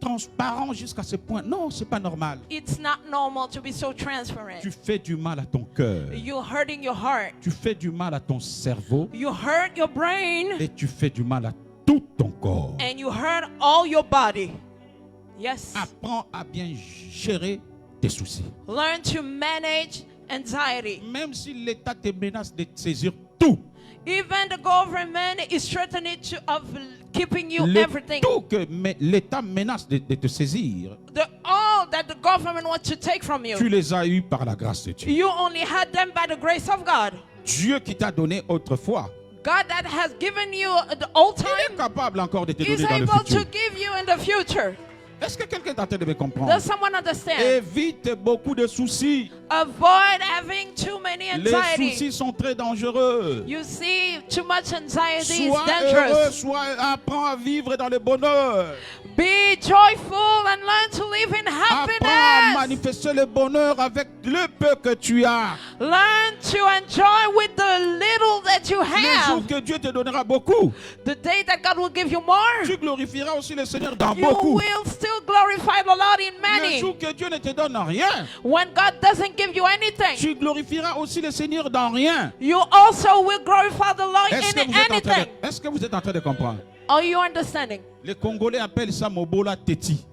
transparent jusqu'à ce point. Non, c'est pas normal. It's not normal to be so transparent. Tu fais du mal à ton cœur. You're hurting your heart. Tu fais du mal à ton cerveau. You hurt your brain. Et tu fais du mal à tout ton corps. And you hurt all your body. Yes. Apprends à bien gérer tes soucis. Learn to manage anxiety. Même si l'État te menace de saisir tout. Even the government is threatening of keeping you everything. Tout que l'État menace de te saisir. All that the government wants to take from you. Tu les as eus par la grâce de Dieu. You only had them by the grace of God. Dieu qui t'a donné autrefois. God that has given you the old Il est time capable encore de te is donner dans le able futur. to give you in the future. Est-ce que quelqu'un est en train de me comprendre? Does someone understand? Évite beaucoup de soucis. Avoid having too many Les anxiety. soucis sont très dangereux. You see, too much anxiety is Sois heureux, dangerous. apprends à vivre dans le bonheur. Be joyful and learn to live in Apprends à happiness. manifester le bonheur avec le peu que tu as. Learn to enjoy with the little that you Les have, que Dieu te donnera beaucoup, the day that God will give you more, tu glorifieras aussi le Seigneur dans you beaucoup. will still glorify the Lord in Le many. jour que Dieu ne te donne rien, When God doesn't give you anything, tu glorifieras aussi le Seigneur dans rien. you also will glorify the Lord Est-ce que, in anything. est-ce que vous êtes en train de comprendre? Are you understanding? Les Congolais appellent ça Mobola Teti.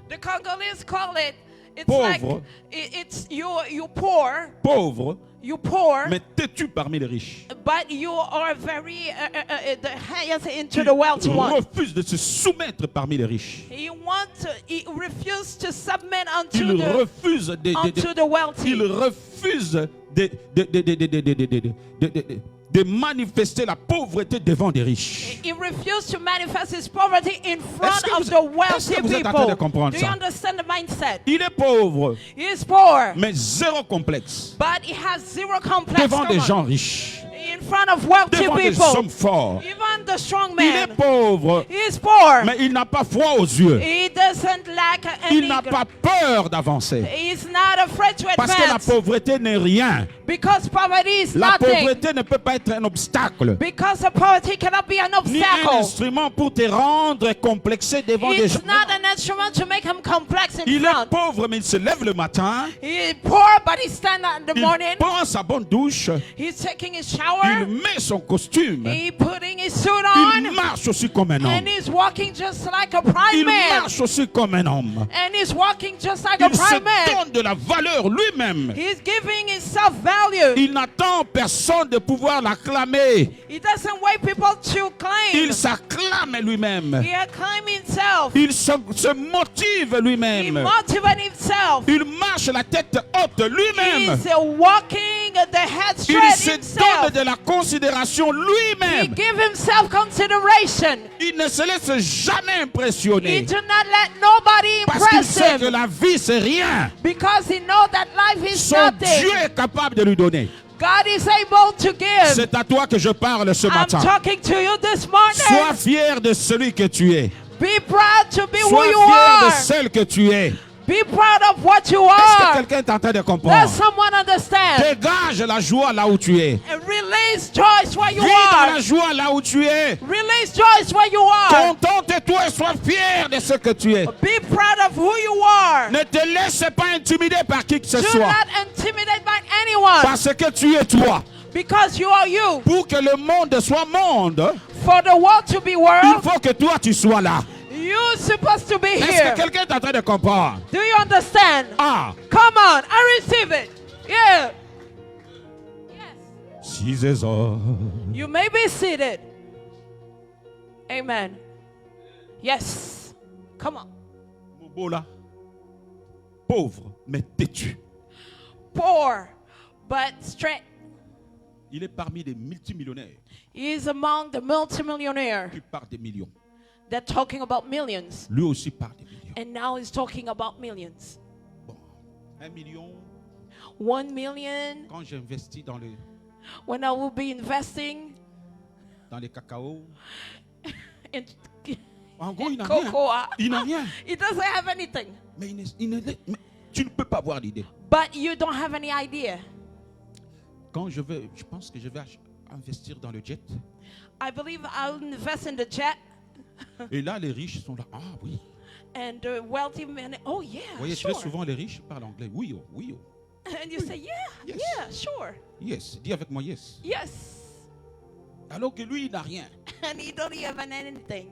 The Congolese call it, it's Pauvre. like, it's you poor, Pauvre, mais mais têtu parmi les riches. but you are very the highest into the wealthy Il one. refuse de se soumettre parmi les riches. He refused to submit Il unto refuse the wealthy. il refuse de manifester la pauvreté devant des riches. He refused to manifest his poverty in front Est-ce que of vous- the est-ce wealthy que vous êtes en train de people. comprendre Do you ça? understand the mindset? Il est pauvre, He is poor, mais zéro complexe but he has zero complex. devant des Come on. gens riches, In front of wealthy devant des people, hommes forts. even the strong Il est man. pauvre, He is poor. mais il n'a pas froid aux yeux. He doesn't lack Il any. n'a pas peur d'avancer. He's not afraid to Parce que la advance pauvreté n'est rien. because poverty is La nothing. pauvreté ne peut pas être un obstacle, Because the poverty cannot be an ni un obstacle. instrument pour te rendre complexé devant des gens. It's not an instrument to make him complex in Il est front. pauvre, mais il se lève le matin. He is poor, but he stands in the Il morning. prend sa bonne douche. He's taking his Il shower. met son costume. He putting his suit Il on. marche aussi comme un homme. And he's walking just like a prime Il man. marche aussi comme un homme. And he's walking just like a Il se prime man. donne de la valeur lui-même. He's giving himself value. Il n'attend personne de pouvoir l'acclamer. He doesn't wait people to claim. Il s'acclame lui-même. He acclaim himself. Il se motive He lui-même. motivates himself. Il marche la tête haute lui-même. He's walking the head Il straight se himself. donne de la considération He lui-même. give himself consideration. Il ne se laisse jamais He impressionner. do not let nobody Parce qu'il impress sait que him la vie, c'est rien. because he know that life is Son nothing. Dieu est capable de lui donner. God is able to give. C'est à toi que je parle ce I'm matin. talking to you this Sois morning. fier de celui que tu es. Be proud to be who Sois you fier de are. celle que tu es. Be proud of what you Est-ce que are. quelqu'un est en train de Let comprendre? someone understand. Dégage la joie là où tu es. And release joy where you Vis dans are. la joie là où tu es. Release joy where you are. Contente-toi et sois fier de ce que tu es. Be proud of who you are. Ne te laisse pas intimider par qui que ce Do soit. not intimidate by anyone Parce que tu es toi. because you are you. Pour que le monde soit monde, For the world to be il world, faut que toi tu sois là. you're supposed to be Est-ce here. que quelqu'un est en train de comprendre? Do you understand? Ah, Come on, I receive it. Yeah. Yes. Jesus. You may be seated. Amen. Yes. Come on. Mobola, pauvre mais têtu. Poor, but straight. Il est parmi les multimillionnaires. He is among the multimillionaires. Qui parle des millions. They're talking about millions. Lui aussi parle des millions. And now he's talking about millions. Bon, 1 million, 1 million. quand j'investis dans When I will be investing les cacao, in en gros, il n'a rien. cocoa, Il n'a rien. he doesn't have anything. Mais, mais tu ne peux pas avoir l'idée. But you don't have any idea. Quand je pense que je vais investir dans le jet. I believe I'll invest in the jet. Et là, les riches sont là. Ah oui. And the wealthy men, oh yeah, Vous voyez, sure. très souvent, les riches parlent anglais. Oui, oh, oui, oh. And you say, yeah, Yes. yeah, sure. Yes. Dis avec moi, yes. Yes. Alors que lui, il n'a rien. And he don't even anything.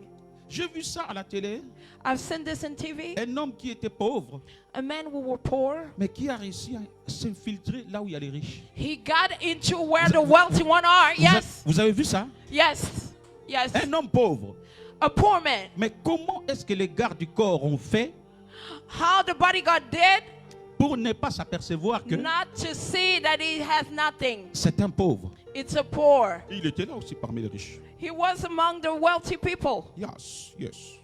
J'ai vu ça à la télé. I've seen this on TV. Un homme qui était pauvre, A man who were poor, mais qui a réussi à s'infiltrer là où il y a les riches. he got into where the wealthy one are. Yes, Vous avez vu ça? yes, yes. Un homme pauvre. A poor man. Mais comment est-ce que les gardes du corps ont fait How the bodyguard did pour ne pas s'apercevoir que not to see that he has nothing. c'est un pauvre? It's a poor. Il était là aussi parmi les riches. He was among the wealthy people. Yes, yes.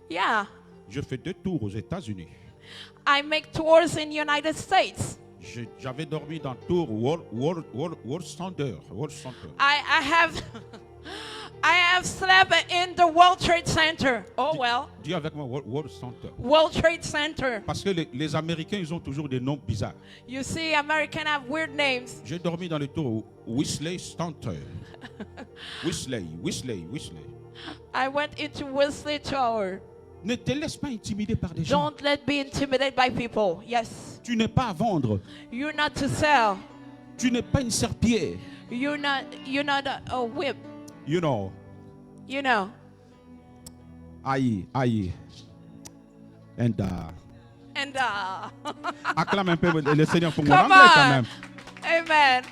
Yeah. Je fais 2 tours aux États-Unis. I make tours in United States. J'avais dormi dans le tour World Center. I have I have slept in the World Trade Center. Oh well, Dis avec moi World Center. World Trade Center. Parce que les Américains, ils ont toujours des noms bizarres. You see, Americans have weird names. J'ai dormi dans le tour Whistler Center. Whistler. I went into Wesley Tower. Ne te laisse pas intimider par des gens. Don't let be intimidated by people. Yes. Tu n'es pas à vendre. You're not to sell. Tu n'es pas une serpillière. You're not a whip. You know. You know. Aïe. And acclame un peu le Seigneur pour mon Come anglais quand on. même. Amen.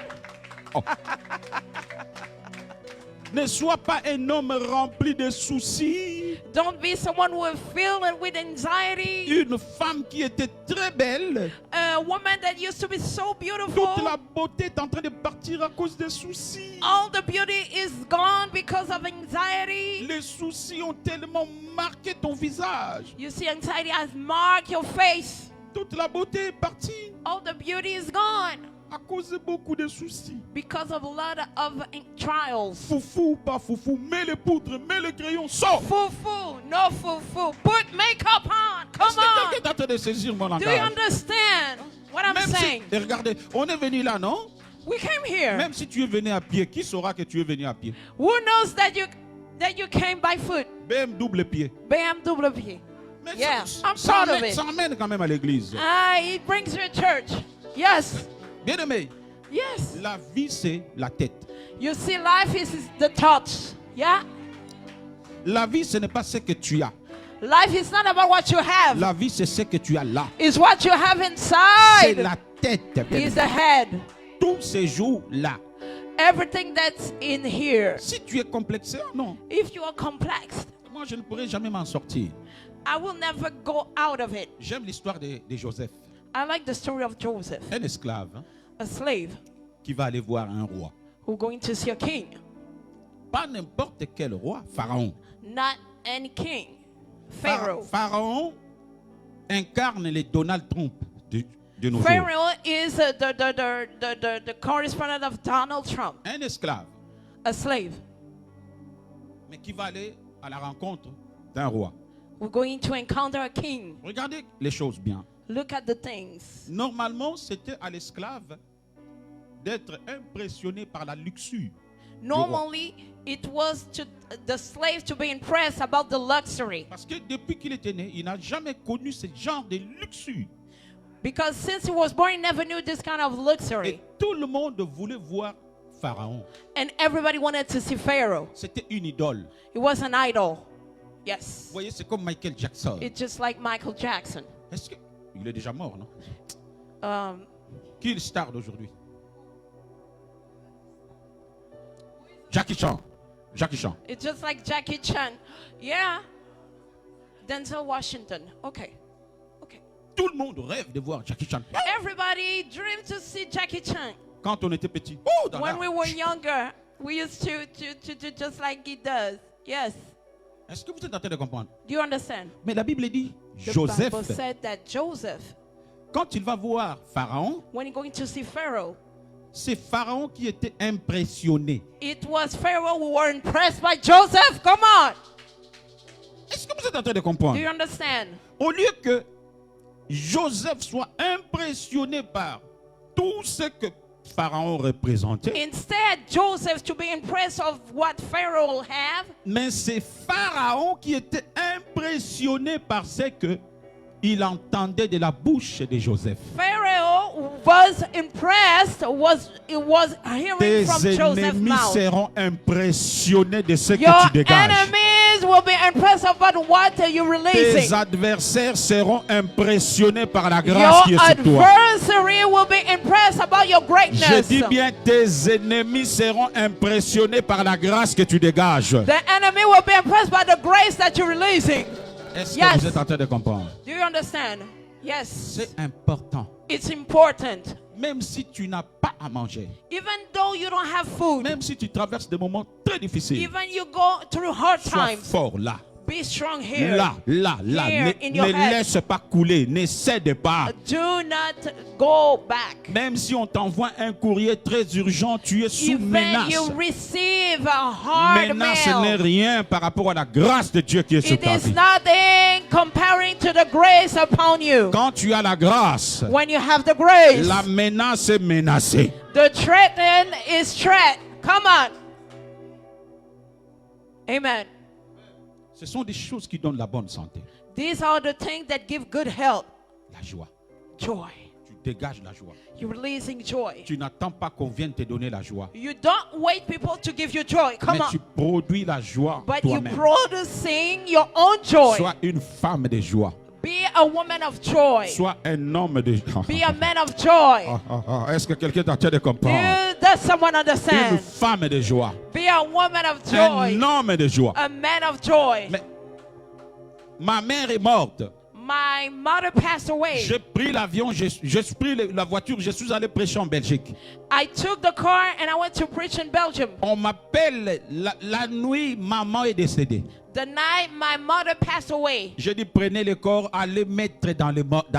Ne sois pas un homme rempli de soucis. Don't be someone who is filled with anxiety. Une femme qui était très belle. A woman that used to be so Toute beautiful. la beauté est en train de partir à cause des soucis. All the beauty is gone because of anxiety. Les soucis ont tellement marqué ton visage. You see, anxiety has marked your face. Toute la beauté est partie All the beauty is gone à cause de beaucoup de soucis. because of a lot of trials. Foufou ou pas foufou, mets les poudres, mets le crayon, sors. Foo-foo, no foo-foo. Put makeup on. Est-ce Come que on. quelqu'un est en train de saisir mon Do you langage? understand what I'm Même saying? si, et regardez, on est venu là, non? We came here. Même si tu es venu à pied, qui saura que tu es venu à pied? Who knows that you came by foot? BM double pied. BMW. Mais Yeah, ça, I'm ça proud of emmène, it. ça emmène quand même à l'église. It brings you to church. Yes. Bien aimé, Yes. la vie c'est la tête. You see, life is the thoughts. Yeah. La vie ce n'est pas ce que tu as. Life is not about what you have. La vie c'est ce que tu as là. It's what you have C'est inside. la tête. bien Is aimé. the head. Tous ces jours là. Everything that's in here. Si tu es complexé, non. If you are complex, Moi je ne pourrai jamais m'en sortir. I will never go out of it. J'aime l'histoire de Joseph, I like the story of Joseph, un esclave hein, a slave qui va aller voir un roi. who going to see a king. Pas n'importe quel roi, Pharaon. Not any king. Pharaoh. Pharaon incarne les Donald Trump de nos jours. Pharaoh is the correspondent of Donald Trump, Un esclave, a slave. mais qui va aller à la rencontre d'un roi. We're going to encounter a king. Regardez les choses bien. Look at the things. Normalement, c'était à l'esclave d'être impressionné par la luxure. Normally, it was to the slave to be impressed about the luxury. Parce que depuis qu'il était né, il n'a jamais connu ce genre de luxure. Because since he was born, he never knew this kind of Et luxury. tout le monde voulait voir Pharaon. And everybody wanted to see Pharaoh. C'était une idole. He was an idol. Vous Yes. voyez, c'est comme Michael Jackson. It's just like Michael Jackson. Est-ce que il est déjà mort, non? Qui est le star d'aujourd'hui? Jackie Chan. Jackie Chan. It's just like Jackie Chan. Yeah. Denzel Washington. Okay. Okay. Tout le monde rêve de voir Jackie Chan. Everybody dreamed to see Jackie Chan. Quand on était petit. Oh, dans When l'art. we were younger, we used to do just like he does. Yes. Est-ce que vous êtes en train de comprendre? Do you understand? Mais la Bible dit, The Joseph, Bible said that Joseph, quand il va voir Pharaon, when he's going to see Pharaoh, c'est Pharaon qui était impressionné. it was Pharaoh who were impressed by Joseph. Come on. Est-ce que vous êtes en train de Do comprendre? you understand? Au lieu que Joseph soit impressionné par tout ce que Pharaon représentait, Instead, Joseph to be impressed of what Pharaoh have, mais c'est Pharaon qui était impressionné par ce que il entendait de la bouche de Joseph. Pharaoh was impressed, was hearing Tes from Joseph's ennemis mouth. seront impressionnés de ce Your que tu dégages. enemies will be impressed about what you're Tes releasing. adversaires seront impressionnés par la grâce qui Your est sur toi. adversary will be impressed about your Je greatness. dis bien, tes ennemis seront impressionnés par la grâce que tu dégages. The enemy will be impressed by the grace that you're releasing. Est-ce Yes. que vous êtes en train de comprendre? Do you understand? Yes. C'est important. It's important. Même si tu n'as pas à manger, Even though you don't have food, même si tu traverses des moments très difficiles, even you go through hard sois times, fort là. Be strong here. Là. Here, in Ne your head. laisse pas couler. Ne cède pas. Do not go back. Même si on t'envoie un courrier très urgent, tu es sous Even menace. you receive a hard Menace n'est mail. rien par rapport à la grâce de Dieu qui est sur It ta is vie. nothing comparing to the grace upon you. Quand tu as la grâce, When you have the grace, la menace est menacée. the threaten is threat. Come on. Amen. Ce sont des choses qui donnent la bonne santé. These are the things that give good health. La joie. Joy. Tu dégages la joie. You're releasing joy. Tu n'attends pas qu'on vienne te donner la joie. You don't wait people to give you joy. Come Mais tu on. produis la joie But you toi-même. producing your own joy. Sois une femme de joie. Be a woman of joy. Sois un homme de joie. Be a man of joy. Est-ce que quelqu'un est en train de comprendre? Does someone Une understand? femme de joie. Be a woman of joy. Un homme de joie. A man of joy. Mais ma mère est morte. My mother passed away. J'ai pris l'avion, j'ai pris la voiture, je suis allé prêcher en Belgique. I took the car and I went to preach in Belgium. On m'appelle la nuit, maman est décédée. The night my mother passed away. J'ai dit prenez le corps, allez mettre dans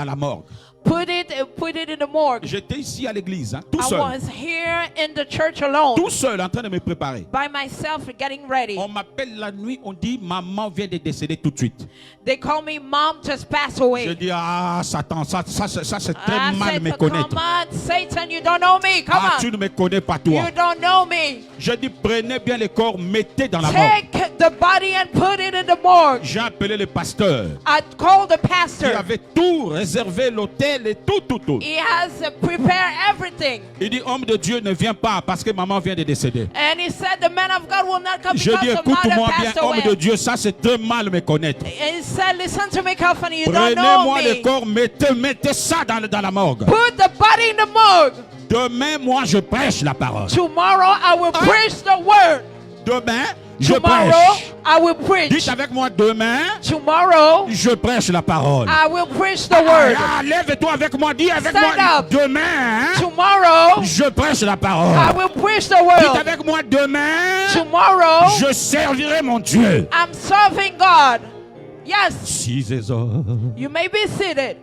la morgue. Put it in the morgue. J'étais ici à l'église, hein, tout I seul. was here in the church alone. Tout seul en train de me préparer. By myself getting ready. On m'appelle la nuit, on dit maman vient de décéder tout de suite. They call me mom just passed Je away. dis ah Satan, ça c'est très I mal said, me connaître. come on, Satan, you don't know me. Come Tu on. ne me connais pas toi. You don't know me. Je dis prenez bien le corps, mettez dans la morgue. Take the body and put it in the morgue. J'ai appelé le pasteur I called the qui pastor. avait tout réservé, l'hôtel et tout. He has prepared everything. Il dit homme de Dieu ne viens pas parce que maman vient de décéder. And he said the man of God will not come Je dis because the mother écoute-moi bien passed homme de away. Dieu, ça c'est très mal me connaître. And he said, listen to me carefully, you don't know Prenez-moi le me. corps, mettez ça dans la morgue. Put the body in the morgue. Demain, moi je prêche la parole. Tomorrow I will preach the word. Demain, je Tomorrow prêche. I will preach. Dites avec moi demain, Tomorrow je prêche la parole. I will preach the word. Lève-toi avec moi, dis avec Stand moi up. demain, Tomorrow je prêche la parole. I will preach the Dites word. avec moi demain, Tomorrow je servirai mon Dieu. I'm serving God. Yes, Si c'est ça. you may be seated.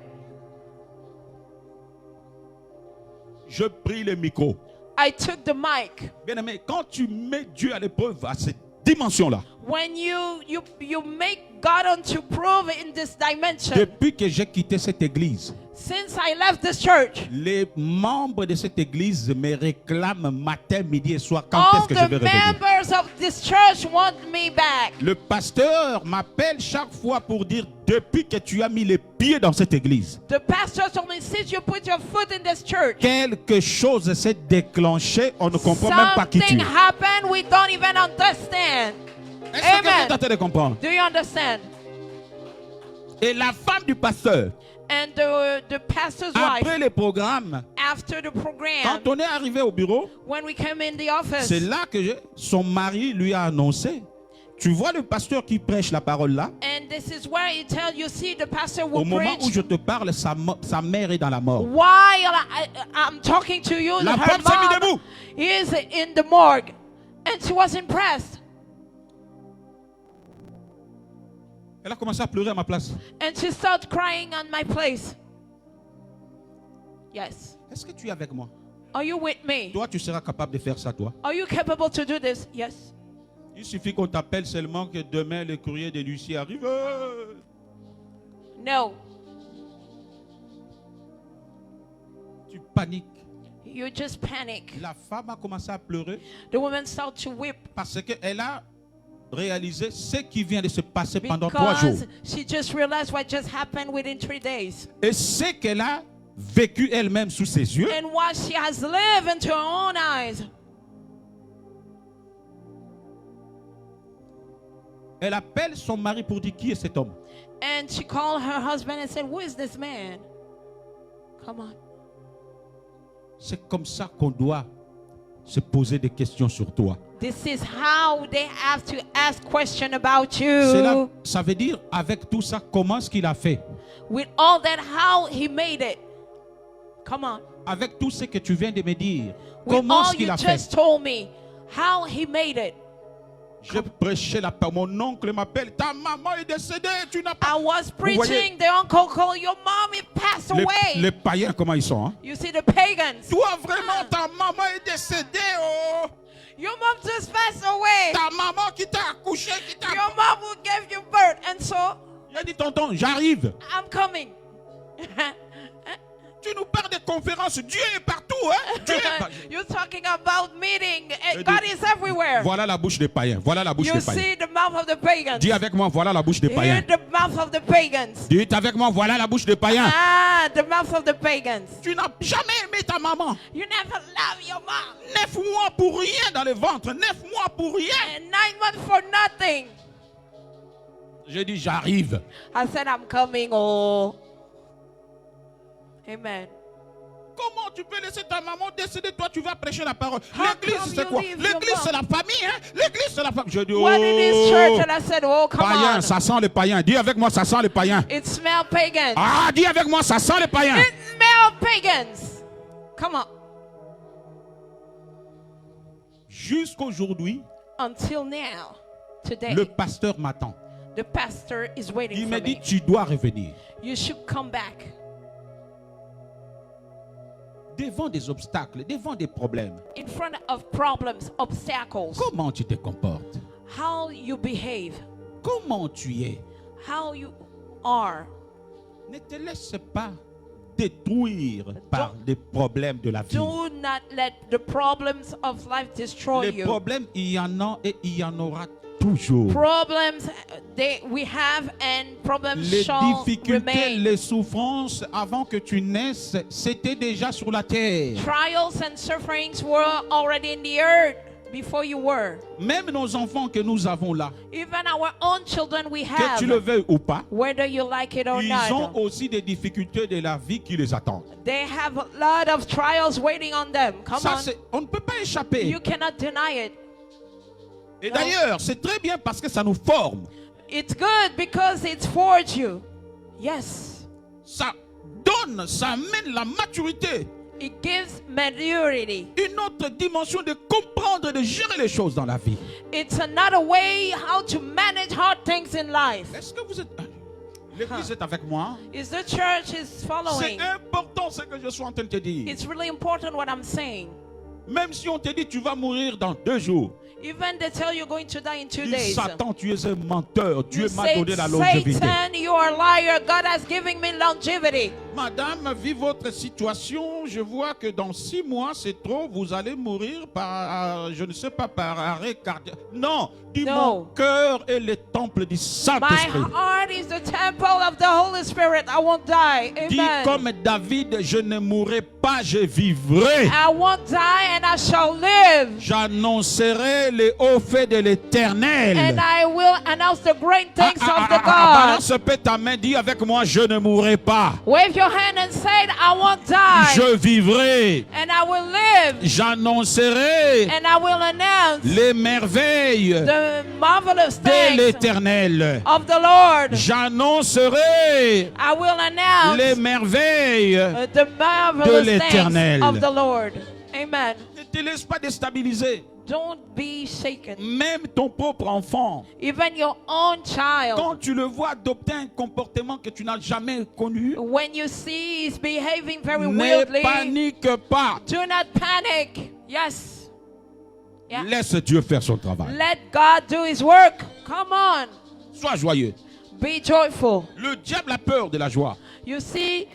Je pris le micro. I took the mic. Bien aimé, quand tu mets Dieu à l'épreuve à cette dimension-là, When you make God unto prove in this dimension. depuis que j'ai quitté cette église, Since I left this church, les membres de cette église me réclament matin, midi et soir quand all est-ce que je vais the revenir. members of this church want me back. Le pasteur m'appelle chaque fois pour dire depuis que tu as mis les pieds dans cette église, The pastor told me, since you put your foot in this church, quelque chose s'est déclenché, on ne comprend même pas qui tu something es. happened we don't even understand. Est-ce que Amen. vous tentez de comprendre? Do you understand? Et la femme du pasteur, And the pastor's après wife, le programme, after the program, quand on est arrivé au bureau, when we came in the office, c'est là que son mari lui a annoncé. Tu vois le pasteur qui prêche la parole là? and this is where he tells you, see, the pastor Au will moment où preach. je te parle, sa mère est dans la mort. While I'm talking to you, La her femme s'est mise mom debout. is in the morgue, and she was impressed, Elle a commencé à pleurer à ma place. and she started crying on my place. Yes. Est-ce que tu es avec moi? Are you with me? Toi, tu seras capable de faire ça, toi. Are you capable to do this? Yes. Il suffit qu'on t'appelle seulement que demain le courrier de Lucie arrive. No. Tu paniques. You just panic. La femme a commencé à pleurer The woman started to weep parce qu'elle a réalisé ce qui vient de se passer pendant 3 jours. because she just realized what just happened within 3 days. Et ce qu'elle a vécu elle-même sous ses yeux, And what she has lived into her own eyes. elle appelle son mari pour dire qui est cet homme. And she called her husband and said, who is this man? Come on. C'est comme ça qu'on doit se poser des questions sur toi. This is how they have to ask questions about Cela, you. ça veut dire, avec tout ça, comment est-ce qu'il a fait? With all that, how he made it. Come on. Avec tout ce que tu viens de me dire, With comment all est-ce qu'il you a fait? just told me, how he made it. Je prêchais la parole. Mon oncle m'appelle. Ta maman est décédée. Tu n'as pas. I was voyez- preaching. The uncle called, your mom it passed away. Les païens, comment ils sont, hein? You see the pagans. Toi, vraiment, ta maman est décédée. Oh. Your mom just passed away. Ta maman qui t'a accouché, qui t'a. Your mom who gave you birth. And so J'ai dit, tonton, j'arrive. I'm coming. Tu nous parles des conférences. Dieu est partout, hein? Dieu est partout. You're talking about meeting. Je God dis, is everywhere. Voilà la bouche des païens. Voilà la bouche You des païens. see the mouth of the pagans. Dis avec moi, voilà la bouche des Hear païens. the mouth of the pagans. Dis avec moi, voilà la bouche des païens. Ah, the mouth of the pagans. Tu n'as jamais aimé ta maman. You never love your mom. 9 mois pour rien dans le ventre. 9 mois pour rien. And 9 months for nothing. J'ai dit, j'arrive. I said, I'm coming. Oh. Amen. Comment tu peux laisser ta maman décéder? Toi, tu vas prêcher la parole. How L'église, come c'est you quoi? leave your L'église, mom? c'est la famille, hein? L'église, c'est la famille. Je dis, What in this church? And I said, oh, come païen, on. ça sent les païens. Dis avec moi, ça sent les païens. It smells pagan. Ah, dis avec moi, ça sent les païens. It smells pagans. Come on. Jusqu'aujourd'hui, Until now, today, le pasteur m'attend. the pastor is waiting Il for me dit, me. tu dois revenir. You should come back. Devant des obstacles, devant des problèmes. In front of problems, obstacles, Comment tu te comportes? how you behave, Comment tu es? how you are. Ne te laisse pas détruire par les problèmes de la vie. Do not let the problems of life destroy Les you. problèmes, il y en a et il y en aura toujours. Problems we have and problems Les shall difficultés, remain. les souffrances, avant que tu naisses, c'était déjà sur la terre. Trials and sufferings were already in the earth before you were. Même nos enfants que nous avons là, Even our own children we que tu le have, veuilles ou pas, whether you like it or ils ont not, aussi des difficultés de la vie qui les attendent. they have a lot of trials waiting on them. Come Ça, on. on ne peut pas échapper. You cannot deny it. Et d'ailleurs, c'est très bien parce que ça nous forme. It's good because it's forged you. Yes. Ça donne, ça amène la maturité. It gives maturity. Une autre dimension de comprendre et de gérer les choses dans la vie. It's another way how to manage hard things in life. Est-ce que vous êtes... L'église est avec moi. Is the church is C'est following? important ce que je suis en train de te dire. It's really important what I'm saying. Même si on te dit tu vas mourir dans 2 jours. Even they tell you're going to die in 2 Dis, days. Satan, tu es un menteur. Dieu You m'a say, donné la longévité. Satan, you are a liar. God has given me longevity. Madame, vu votre situation, je vois que dans 6 mois, c'est trop. Vous allez mourir par, je ne sais pas, par arrêt cardiaque. Non, dis No. mon cœur est le temple du My Saint-Esprit. heart is the temple of the Holy Spirit. I won't die. Dis Amen. comme David, je ne mourrai pas, je vivrai. I won't die and I shall live. J'annoncerai les hauts faits de l'Éternel. And I will announce the great things of the God. Balance peut ta main, dis avec moi, je ne mourrai pas. Wave your hand and say, I won't die. Je vivrai. And I will live. J'annoncerai And I will announce les merveilles the marvelous de things l'Éternel. of the Lord. J'annoncerai I will announce les merveilles. the marvelous things l'Éternel. of the Lord. Amen. Ne te laisse pas déstabiliser. Don't be shaken. Même ton propre enfant, Even your own child. quand tu le vois adopter un comportement que tu n'as jamais connu, When you see he's behaving very ne weirdly, panique pas. do not panic. Yes. Yeah. Laisse Dieu faire son travail. Let God do his work. Come on. Sois joyeux. Be joyful. Le diable a peur de la joie. You see,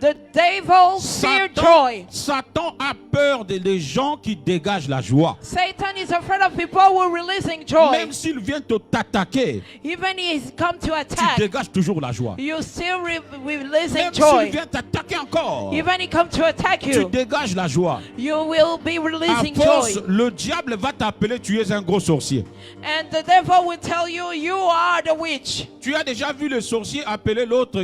the devil fear joy. Satan a peur des gens qui dégagent la joie. Satan is afraid of people who are releasing joy. Même s'il vient t'attaquer, Even he's come to tu attack, dégages toujours la joie. you still releasing Même s'il joy. vient t'attaquer encore, Even he come to attack tu you, dégages la joie. you will be À releasing force, joy. le diable va t'appeler, tu es un gros sorcier. And the devil will tell you, you are the witch. Tu as déjà vu le sorcier appeler l'autre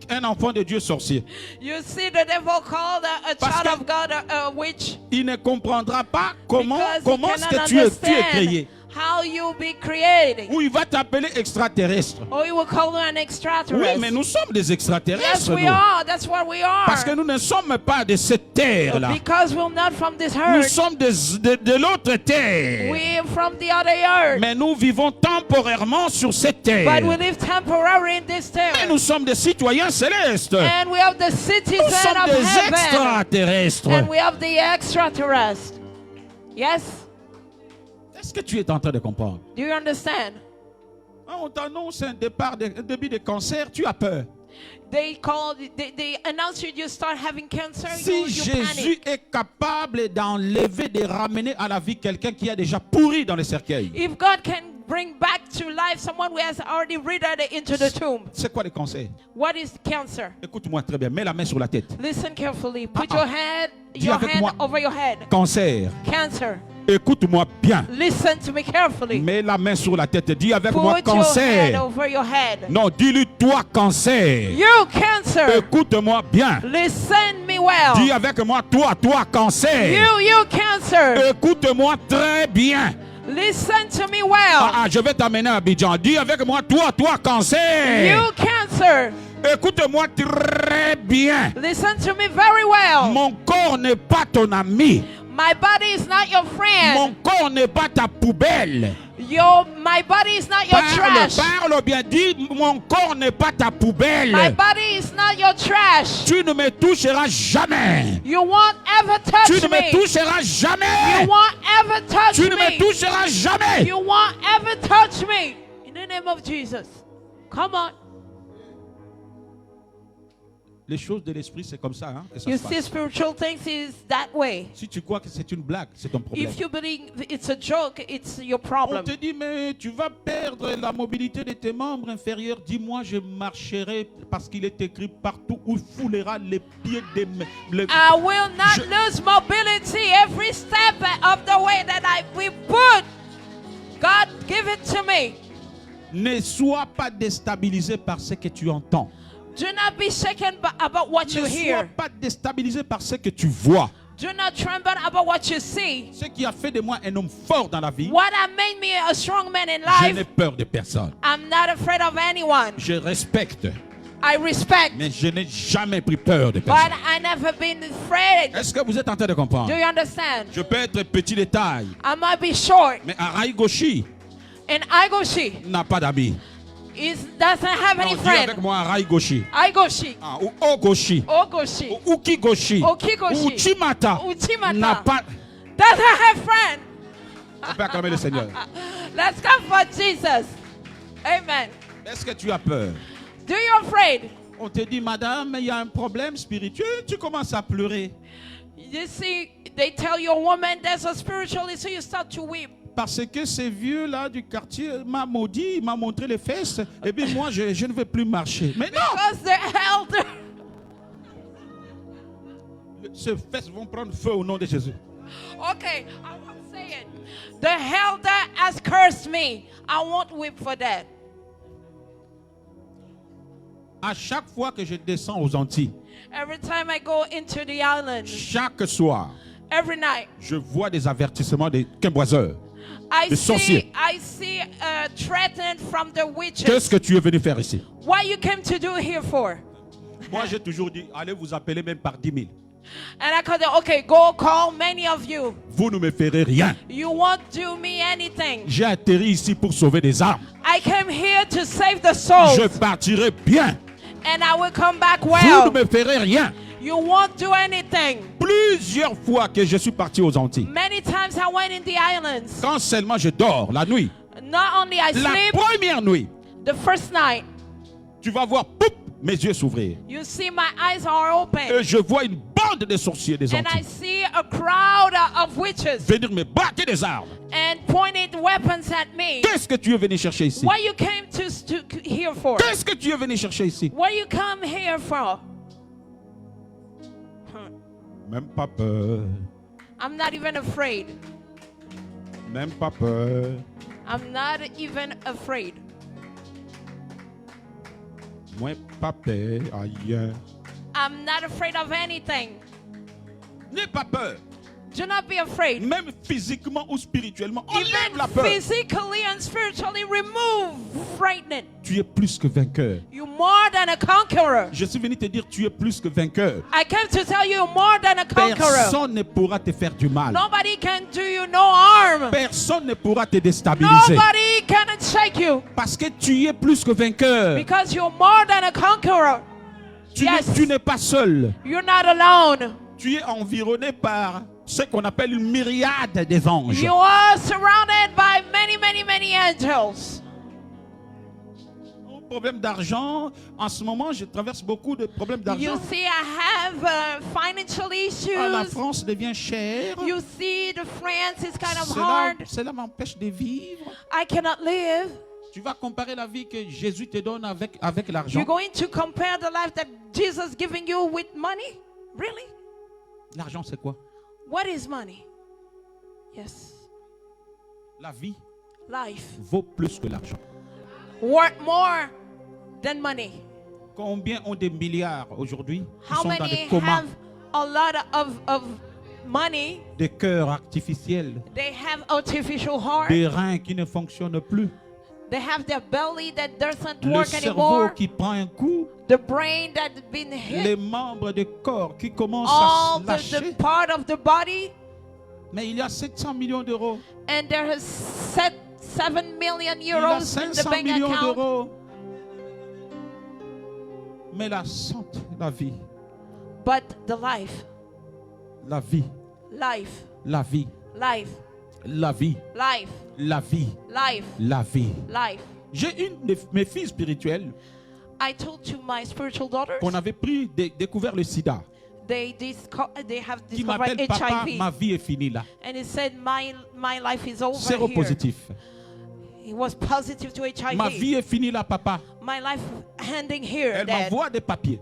un enfant de Dieu sorcier. You see the devil called a Parce child que- of God a witch. Il ne comprendra pas comment Because he est-ce cannot que tu es understand créé. how you'll be created. Ou il va t'appeler extraterrestre. Or you will call you an Oui, extraterrestrial. mais nous sommes des Yes, extraterrestres, we nous. are. That's what we are. Parce que nous ne sommes pas de cette terre-là. Because we're not from this Nous earth. sommes de l'autre terre. We're from the other earth. Mais nous vivons temporairement sur cette terre. But we live temporarily in this Et terre. nous sommes des citoyens célestes. And we have the Nous citizens sommes of des heaven. extraterrestres. And we have the extraterrestrial. Yes? Est-ce que tu es en train de comprendre? Do you understand? On t'annonce un début de cancer, tu as peur. They announce you start having cancer, Si you Jésus panic. est capable d'enlever, de ramener à la vie quelqu'un qui a déjà pourri dans le cercueil, If God can bring back to life someone who has already withered into the tomb, c'est quoi le cancer? what is cancer? Écoute-moi très bien, mets la main sur la tête. Listen carefully. Put Ah, ah. Dis your avec hand moi. over your head. Cancer, Cancer. écoute-moi bien. Listen to me carefully. Mets la main sur la tête, dis avec moi Put your hand cancer. over your head. Non, dis-lui toi cancer. You cancer. Écoute-moi bien. Listen me well. Dis avec moi toi cancer. You cancer. Écoute-moi très bien. Listen to me well. Je vais t'amener à Abidjan. Dis avec moi toi cancer. You cancer. Écoute-moi très bien. Listen to me very well. Mon corps n'est pas ton ami. My body is not your friend. Mon corps n'est pas ta poubelle. My body is not your trash. Parle bien, dis mon corps n'est pas ta poubelle. My body is not your trash. Tu ne me toucheras jamais. You won't ever touch Tu ne me me. toucheras jamais. You won't ever touch Tu ne me me. toucheras jamais. You won't ever touch me. In the name of Jesus. Come on. Les choses de l'esprit, c'est comme ça, hein, que ça You se see, passe. spiritual things is that way. Si tu crois que c'est une blague, c'est ton problème. If you believe it's a joke, it's your On problem. te dit, mais tu vas perdre la mobilité de tes membres inférieurs. Dis-moi, je marcherai parce qu'il est écrit partout où foulera les pieds des... I will not Je- lose mobility every step of the way that we put. God, give it to me. Ne sois pas déstabilisé par ce que tu entends. Do not be shaken about what you Ne sois hear. pas déstabilisé par ce que tu vois. Do not tremble about what you see. Ce qui a fait de moi un homme fort dans la vie, What has made me a strong man in je n'ai life, peur de personne. I'm not afraid of anyone. Je respecte, I respect, mais je n'ai jamais pris peur de but personne. I never been afraid. Est-ce que vous êtes en train de comprendre? Do you understand? Je peux être petit de taille, I might be short. mais Arai Goshi And Igoshi n'a pas d'amis. doesn't have any Non, dis avec friend. moi Arai Goshi. Igoshi, Ou Ogoshi. Ogoshi, Ou Ukigoshi. Okigoshi. Ou Chimata. Uchimata. N'a pas... doesn't have friend. On peut acclamer le Seigneur. Let's come for Jesus. Amen. Est-ce que tu as peur? Do you afraid? On te dit, madame, il y a un problème spirituel. Tu commences à pleurer. You see, they tell you, woman, there's a spiritual issue, you start to weep. Parce que ce vieux-là du quartier m'a maudit, il m'a montré les fesses. Et bien moi, je ne vais plus marcher. Mais non! Because the elder, Ces fesses vont prendre feu au nom de Jésus. okay, I won't say it. The elder has cursed me. I won't weep for that. À chaque fois que je descends aux Antilles, Every time I go into the island, chaque soir, every night, je vois des avertissements des quimboiseurs. I The sorcier. see threatened from the witches. Qu'est-ce que tu es venu faire ici? What you came to do here for? Moi, j'ai toujours dit, allez vous appeler même par 10 000. And I called them, okay, go call many of you. Vous ne me ferez rien. You won't do me anything. J'ai atterri ici pour sauver des âmes. I came here to save the souls. Je partirai bien. And I will come back Vous well. ne me ferez rien. You won't do anything. Plusieurs fois que je suis parti aux Antilles, Many times I went in the islands. quand seulement je dors la nuit, Not only I la sleep, première nuit, the first night, tu vas voir poup, mes yeux s'ouvrir. you see my eyes are open. Et je vois une bande de sorciers des And I Antilles see a crowd of witches venir me braquer des armes. and pointed weapons at me. Qu'est-ce que tu es venu chercher ici? What you came to here for? Qu'est-ce que tu es venu chercher ici? What you come here for? Même pas peur. I'm not even afraid. Même pas peur. I'm not even afraid. Moi pas peur. Aïe. I'm not afraid of anything. N'aie pas peur. Do not be afraid. Même physiquement ou spirituellement, enlève la Even peur. physically and spiritually, remove frightening. Tu es plus que vainqueur. You're more than a conqueror. Je suis venu te dire, tu es plus que vainqueur. I came to tell you, you're more than a conqueror. Personne ne pourra te faire du mal. Nobody can do you no harm. Personne ne pourra te déstabiliser. Nobody can shake you. Parce que tu es plus que vainqueur. Because you're more than a conqueror. Yes. Tu n'es pas seul. You're not alone. Tu es environné par ce qu'on appelle une myriade des anges. You are surrounded by many, many, many angels. Problème d'argent. En ce moment, je traverse beaucoup de problèmes d'argent. You see, I have financial La issues. France devient chère. You see, the France is kind of hard. Cela m'empêche de vivre. I cannot live. Tu vas comparer la vie que Jésus te donne avec l'argent. You're going to compare the life that Jesus is giving you with money? Really? L'argent, c'est quoi? What is money? Yes. La vie Life. vaut plus que l'argent. Worth more than money. Combien ont des milliards aujourd'hui qui How sont dans many des comas, have a lot of money? des cœurs artificiels, They have artificial heart. des reins qui ne fonctionnent plus, They have their belly that doesn't le work cerveau anymore. qui prend un coup, The brain that's been hit. les membres du corps qui commencent All à se the lâcher. part of the body. Mais il y a 700 millions d'euros. And there is 7 million Il y a euros in the 500 bank millions account. d'euros. Mais la santé, la vie, But the life, la vie, life, la vie, life, la vie, life, la vie, life, la vie. life. J'ai une de mes filles spirituelles I told to my spiritual daughters, qu'on avait découvert le sida, they have qui discovered m'appelle papa, HIV. ma vie est finie là. And he said, my life is over here. Séropositif. He was positive to HIV. Ma vie est finie là, papa. My life ending here, Elle Dad. m'envoie des papiers.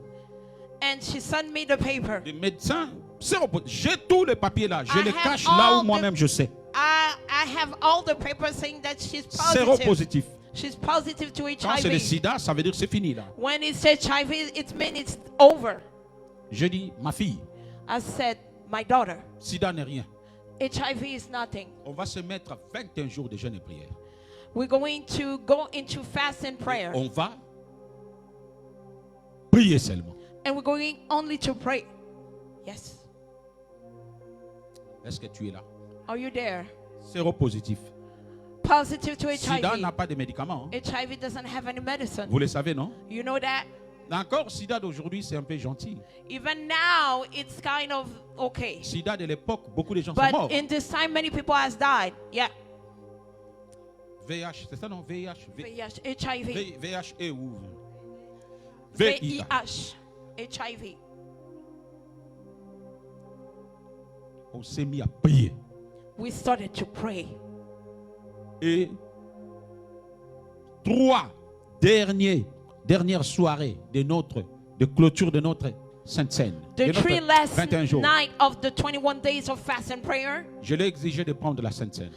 And she sent me the paper. Des médecins séropositifs. J'ai tous les papiers là. Je I les have cache là all où moi-même je sais. I have all the papers saying that she's positive. Séropositif. She's positive to Quand c'est le HIV. sida, ça veut dire que c'est fini là. When it's HIV, it means it's over. Je dis, ma fille, I said, my daughter, sida n'est rien. HIV is nothing. On va se mettre à 21 jours de jeûne et prière. We're going to go into fast and prayer. On va prier seulement. And we're going only to pray. Yes. Est-ce que tu es là? Are you there? Séropositif. Positive to Sida HIV. n'a pas de médicaments. Hein. HIV doesn't have any medicine. Vous le savez, non? You know that? Encore, sida d'aujourd'hui, c'est un peu gentil. Even now, it's kind of okay. Sida de l'époque, beaucoup de gens sont But morts. in this time, many people has died. Yeah. VIH, c'est ça, non? VIH. HIV. VIH et ou VIH. VIH. HIV. On s'est mis à prier. We started to pray. Et dernières soirées de clôture de notre Sainte Seine. The de notre 3 last 21 jours. night of the 21 days of fast and prayer, Je l'ai exigé de prendre la Sainte Seine.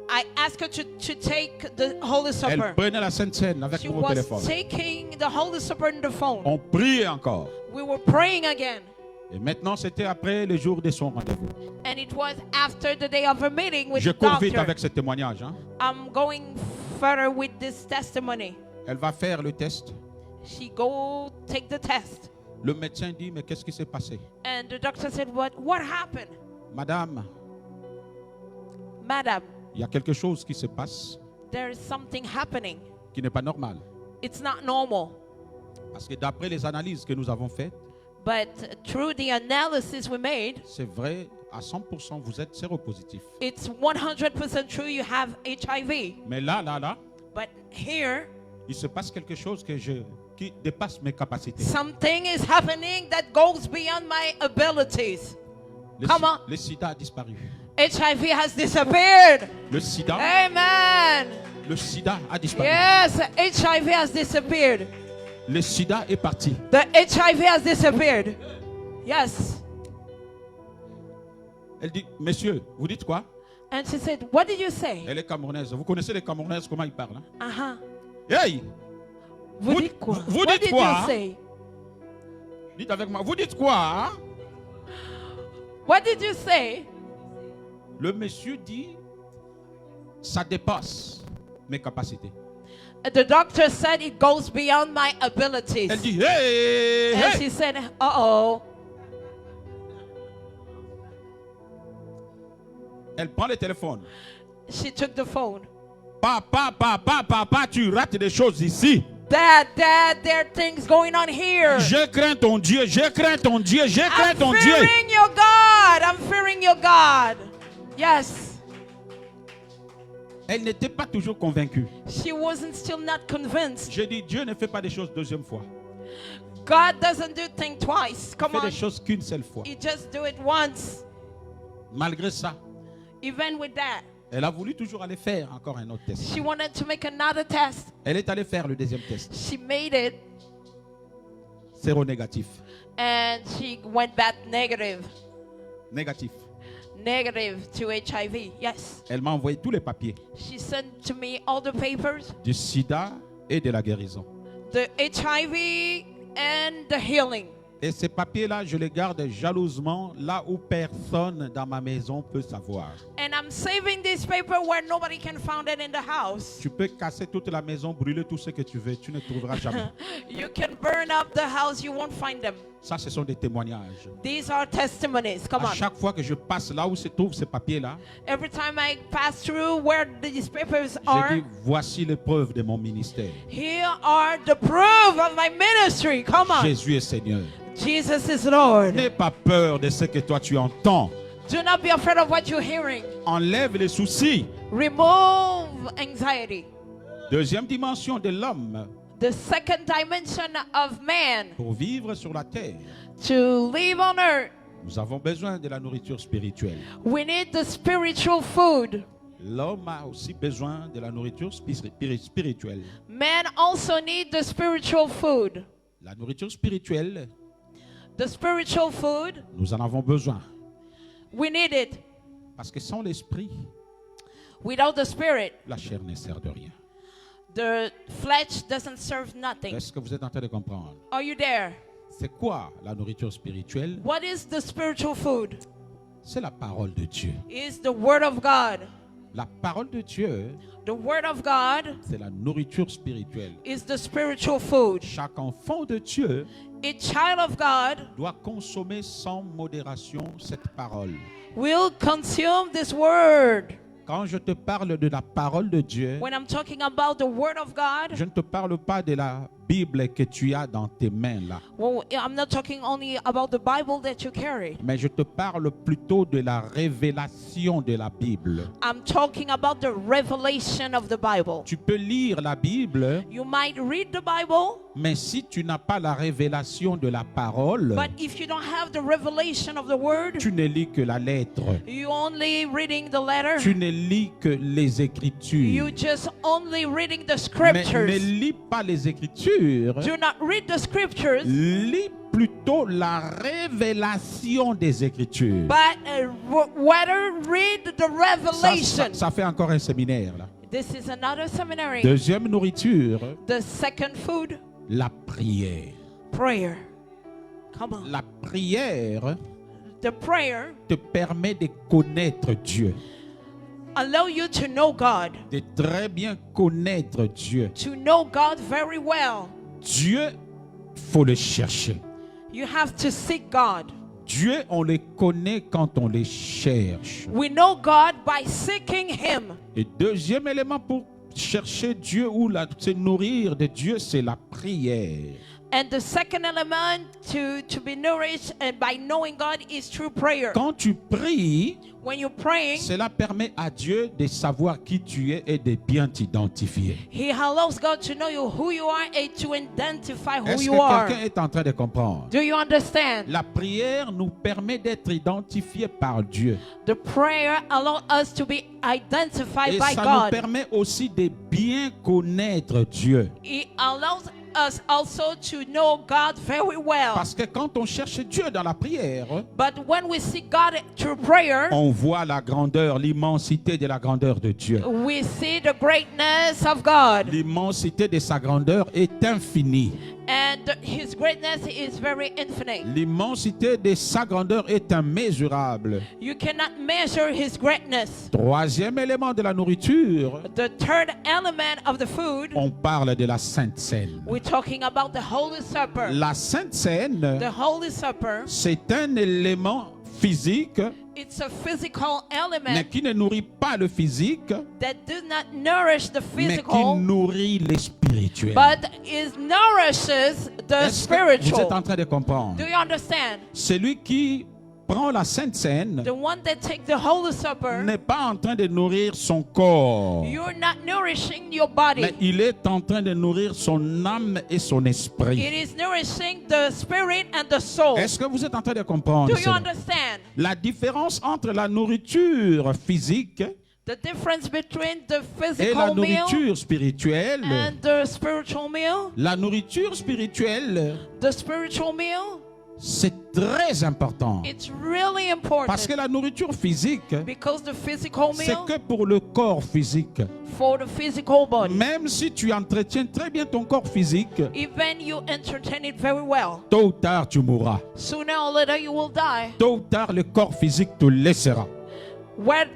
I asked her to take the Holy Elle Supper. prenait la Sainte Seine avec She mon was téléphone. taking the Holy Supper in the phone. On priait encore. We were praying again. Et maintenant, c'était après le jour de son rendez-vous. And it was after the day of her meeting with Je the cours vite doctor. avec ce témoignage. Hein. I'm going further with this testimony. Elle va faire le test. She go take the test. Le médecin dit, mais qu'est-ce qui s'est passé? And the doctor said, what happened? Madame, Madam, il y a quelque chose qui se passe there is something happening. qui n'est pas normal. It's not normal. Parce que d'après les analyses que nous avons faites, But through the analysis we made, c'est vrai, à 100%, vous êtes séropositif. it's 100% true you have HIV. Mais là, But here, il se passe quelque chose qui dépasse mes capacités. something is happening that goes beyond my abilities. Come on. Le sida a disparu. HIV has disappeared. Le sida, Amen. le sida a disparu. Yes, HIV has disappeared. Le sida est parti. The HIV has disappeared. Yes. Elle dit, monsieur, vous dites quoi? And she said, what did you say? Elle est camerounaise. Vous connaissez les Camerounaises, comment ils parlent? Hein? Uh-huh. Hey! Vous dites quoi? vous What dites did quoi, you hein? say? Dites avec moi, vous dites quoi? Hein? What did you say? Le monsieur dit, ça dépasse mes capacités. The doctor said it goes beyond my abilities. Elle dit, hey, And hey. she said, uh-oh. Elle prend le téléphone. She took the phone. Papa, tu rates des choses ici. Dad, there are things going on here. Je crains ton Dieu, je crains ton Dieu, je crains I'm ton Dieu. fearing your God. I'm fearing your God. Yes. Elle n'était pas toujours convaincue. She wasn't still not convinced. J'ai dit, Dieu ne fait pas des choses deuxième fois. God doesn't do things twice. Il Come fait on. des choses qu'une seule fois. He just do it once. Malgré ça, Even with that, elle a voulu toujours aller faire encore un autre test. she wanted to make another test. Elle est allée faire le deuxième test. She made it Séronégatif. and she went back negative. Négatif. Negative to HIV. Yes. Elle m'a envoyé tous les papiers She sent to me all the papers, du sida et de la guérison. the HIV and the healing. Et ces papiers-là, je les garde jalousement là où personne dans ma maison peut savoir. And I'm saving this paper where nobody can find it in the house. Tu peux casser toute la maison, brûler tout ce que tu veux, tu ne trouveras jamais. You can burn up the house, you won't find them. Ça, ce sont des témoignages. These are testimonies. Come À on. chaque fois que je passe là où se trouvent ces papiers-là, Every time I pass through where these papers je are, dis, voici les preuves de mon ministère. here are the proof of my ministry. Come on. Jésus est Seigneur. Jesus is Lord. N'aie pas peur de ce que toi tu entends. Do not be afraid of what you're hearing. Enlève les soucis. Remove anxiety. Deuxième dimension de l'homme The second dimension of man pour vivre sur la terre. to live on earth, Nous avons besoin de la nourriture spirituelle. we need the spiritual food. L'homme a aussi besoin de la nourriture spirituelle. Men also need the spiritual food. La nourriture spirituelle, The spiritual food, nous en avons besoin. we need it. Parce que sans l'esprit, Without the spirit, la chair ne sert de rien. the flesh doesn't serve nothing. Est-ce que vous êtes en train de comprendre? Are you there? C'est quoi la nourriture spirituelle? What is the spiritual food? C'est la parole de Dieu. It's the word of God. La parole de Dieu, The word of God c'est la nourriture spirituelle. is the spiritual food. Chaque enfant de Dieu A child of God doit consommer sans modération cette parole. will consume this word. Quand je te parle de la parole de Dieu, When I'm talking about the word of God, je ne te parle pas de la Bible que tu as dans tes mains là, well, I'm not talking only about the Bible that you carry. mais je te parle plutôt de la révélation de la Bible. I'm talking about the revelation of the Bible. Tu peux lire la Bible, You might read the Bible, mais si tu n'as pas la révélation de la parole, but if you don't have the revelation of the word, tu ne lis que la lettre. you only reading the letter. Tu ne lis que les You Écritures. just only reading the Mais ne scriptures. lis pas les Écritures. Do not read the scriptures, Lis plutôt la révélation des Écritures. but rather read the Ça, revelation. ça fait encore un séminaire là. This is another seminary. Deuxième nourriture, The second food, la prière. prayer. Come on. La prière The prayer te permet de connaître Dieu, allow you to know God, de très bien connaître Dieu. to know God very well. Dieu, faut le chercher. You have to seek God. Dieu, on le connaît quand on le cherche. We know God by seeking Him. Et deuxième élément pour chercher Dieu ou se nourrir de Dieu, c'est la prière. And the second element to be nourished and by knowing God is through prayer. Quand tu pries, When you're praying, cela permet à Dieu de savoir qui tu es et de bien t'identifier. He allows God to know you, who you are, and to identify who Est-ce you que are. quelqu'un est en train de comprendre? Do you understand? La prière nous permet d'être identifiés par Dieu. The prayer allows us to be identified Et by ça nous God. permet aussi de bien connaître Dieu. It allows us also to know God very well. Parce que quand on cherche Dieu dans la prière, But when we seek God through prayer, on voit la grandeur, l'immensité de la grandeur de Dieu. we see the greatness of God. L'immensité de sa grandeur est infinie. And his greatness is very infinite. L'immensité de sa grandeur est immesurable. You cannot measure his greatness. Troisième élément de la nourriture, The third element of the food, on parle de la Sainte Seine. we're talking about the Holy Supper. La Sainte Seine, The Holy Supper, c'est un élément physique, it's a physical mais element qui ne nourrit pas le physique, that does not nourish the mais qui physical, nourrit les spirituels. but it nourishes the Est-ce que vous êtes spiritual. en train de comprendre? Do you understand? Celui qui prend la Sainte Seine The one that takes the Holy Supper, n'est pas en train de nourrir son corps, you're not nourishing your body. mais il est en train de nourrir son âme et son It esprit. is nourishing the spirit and the soul. Est-ce que vous êtes en train de comprendre Do you cela? understand? La différence entre la nourriture physique The difference between the et la physical meal nourriture spirituelle. and the spiritual meal? La nourriture spirituelle, The spiritual meal, c'est très important. it's really Parce que important la nourriture physique, because the physical c'est meal que pour le corps physique. for the physical body, Même si tu entretiens très bien ton corps physique, even you entertain it very well, tôt ou tard tu mourras. sooner or later you will die. Tôt ou tard le corps physique te laissera.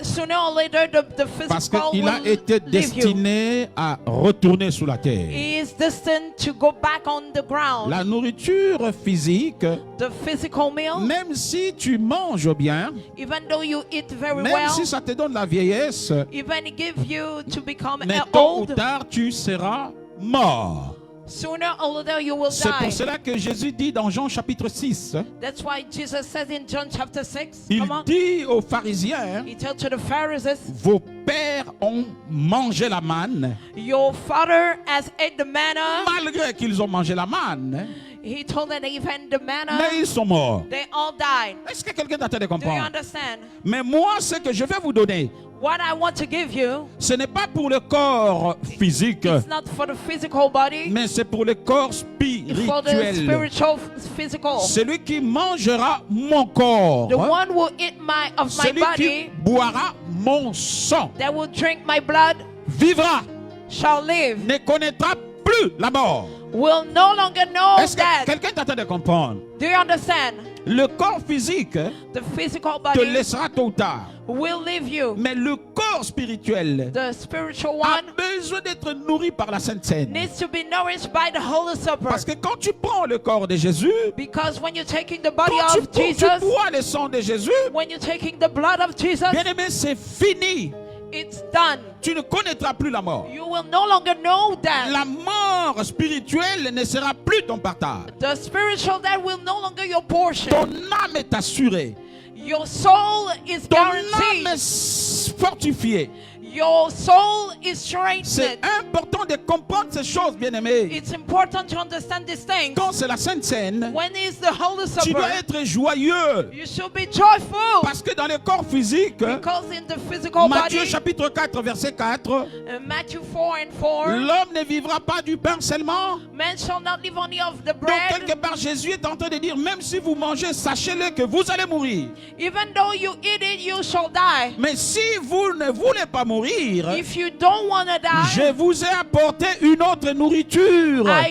Sooner or later the Parce physical qu'il a will été leave you. destiné à retourner sous la terre. He is destined to go back on the ground. La nourriture physique, The physical meal, même si tu manges bien, even though you eat very même well, si ça te donne la vieillesse, even give you to become mais tôt ou old, tard tu seras mort. sooner or later you will C'est pour die. cela que Jésus dit dans Jean chapitre 6, That's why Jesus says in John chapter 6, il come on, dit aux pharisiens, he tells to the Pharisees, vos pères ont mangé la manne, your father has ate the manna. malgré qu'ils ont mangé la manne, He told them they've had the manna. mais ils sont morts. They all died. Est-ce que quelqu'un est en train de Do you comprendre? understand? Mais moi, ce que je vais vous donner, What I want to give you, ce n'est pas pour le corps physique, it's not for the physical body, mais c'est pour le corps it's for the spirituel. spiritual, physical. Celui qui mangera mon corps, The one who eat of my celui body, qui boira mon sang, that will drink my blood, vivra, shall live, ne connaîtra plus la mort. will no longer know Est-ce que that. quelqu'un est en train de comprendre? Do you understand? Le corps physique The physical te body laissera tôt ou tard, will leave you. mais le corps spirituel The spiritual a one besoin d'être nourri par la Sainte Seine. needs to be nourished by the Holy Supper. Parce que quand tu prends le corps de Jésus, Because when you're taking the body quand of tu Jesus, bois le sang de Jésus, when you're taking the blood of Jesus, bien aimé, c'est fini. it's done. Tu ne connaîtras plus la mort. You will no longer know that. La mort spirituelle ne sera plus ton partage. The spiritual that will no longer your portion. Ton âme est assurée. Your soul is Ton guaranteed. âme est fortifiée. Your soul is C'est strengthened. important de comprendre ces choses, bien aimé. It's important to understand these things. Quand c'est la Sainte Seine, When is the Holy tu dois Supper? être joyeux. You should be joyful. Parce que dans le corps physique, Because in the physical Matthieu body, chapitre 4, verset 4, Matthew 4 and 4, l'homme ne vivra pas du pain seulement. man shall not live only of the Donc bread. quelque part, Jésus est en train de dire, même si vous mangez, sachez-le que vous allez mourir. Even though you eat it, you shall die. Mais si vous ne voulez pas mourir, If you don't want to die, je vous ai apporté une autre nourriture. I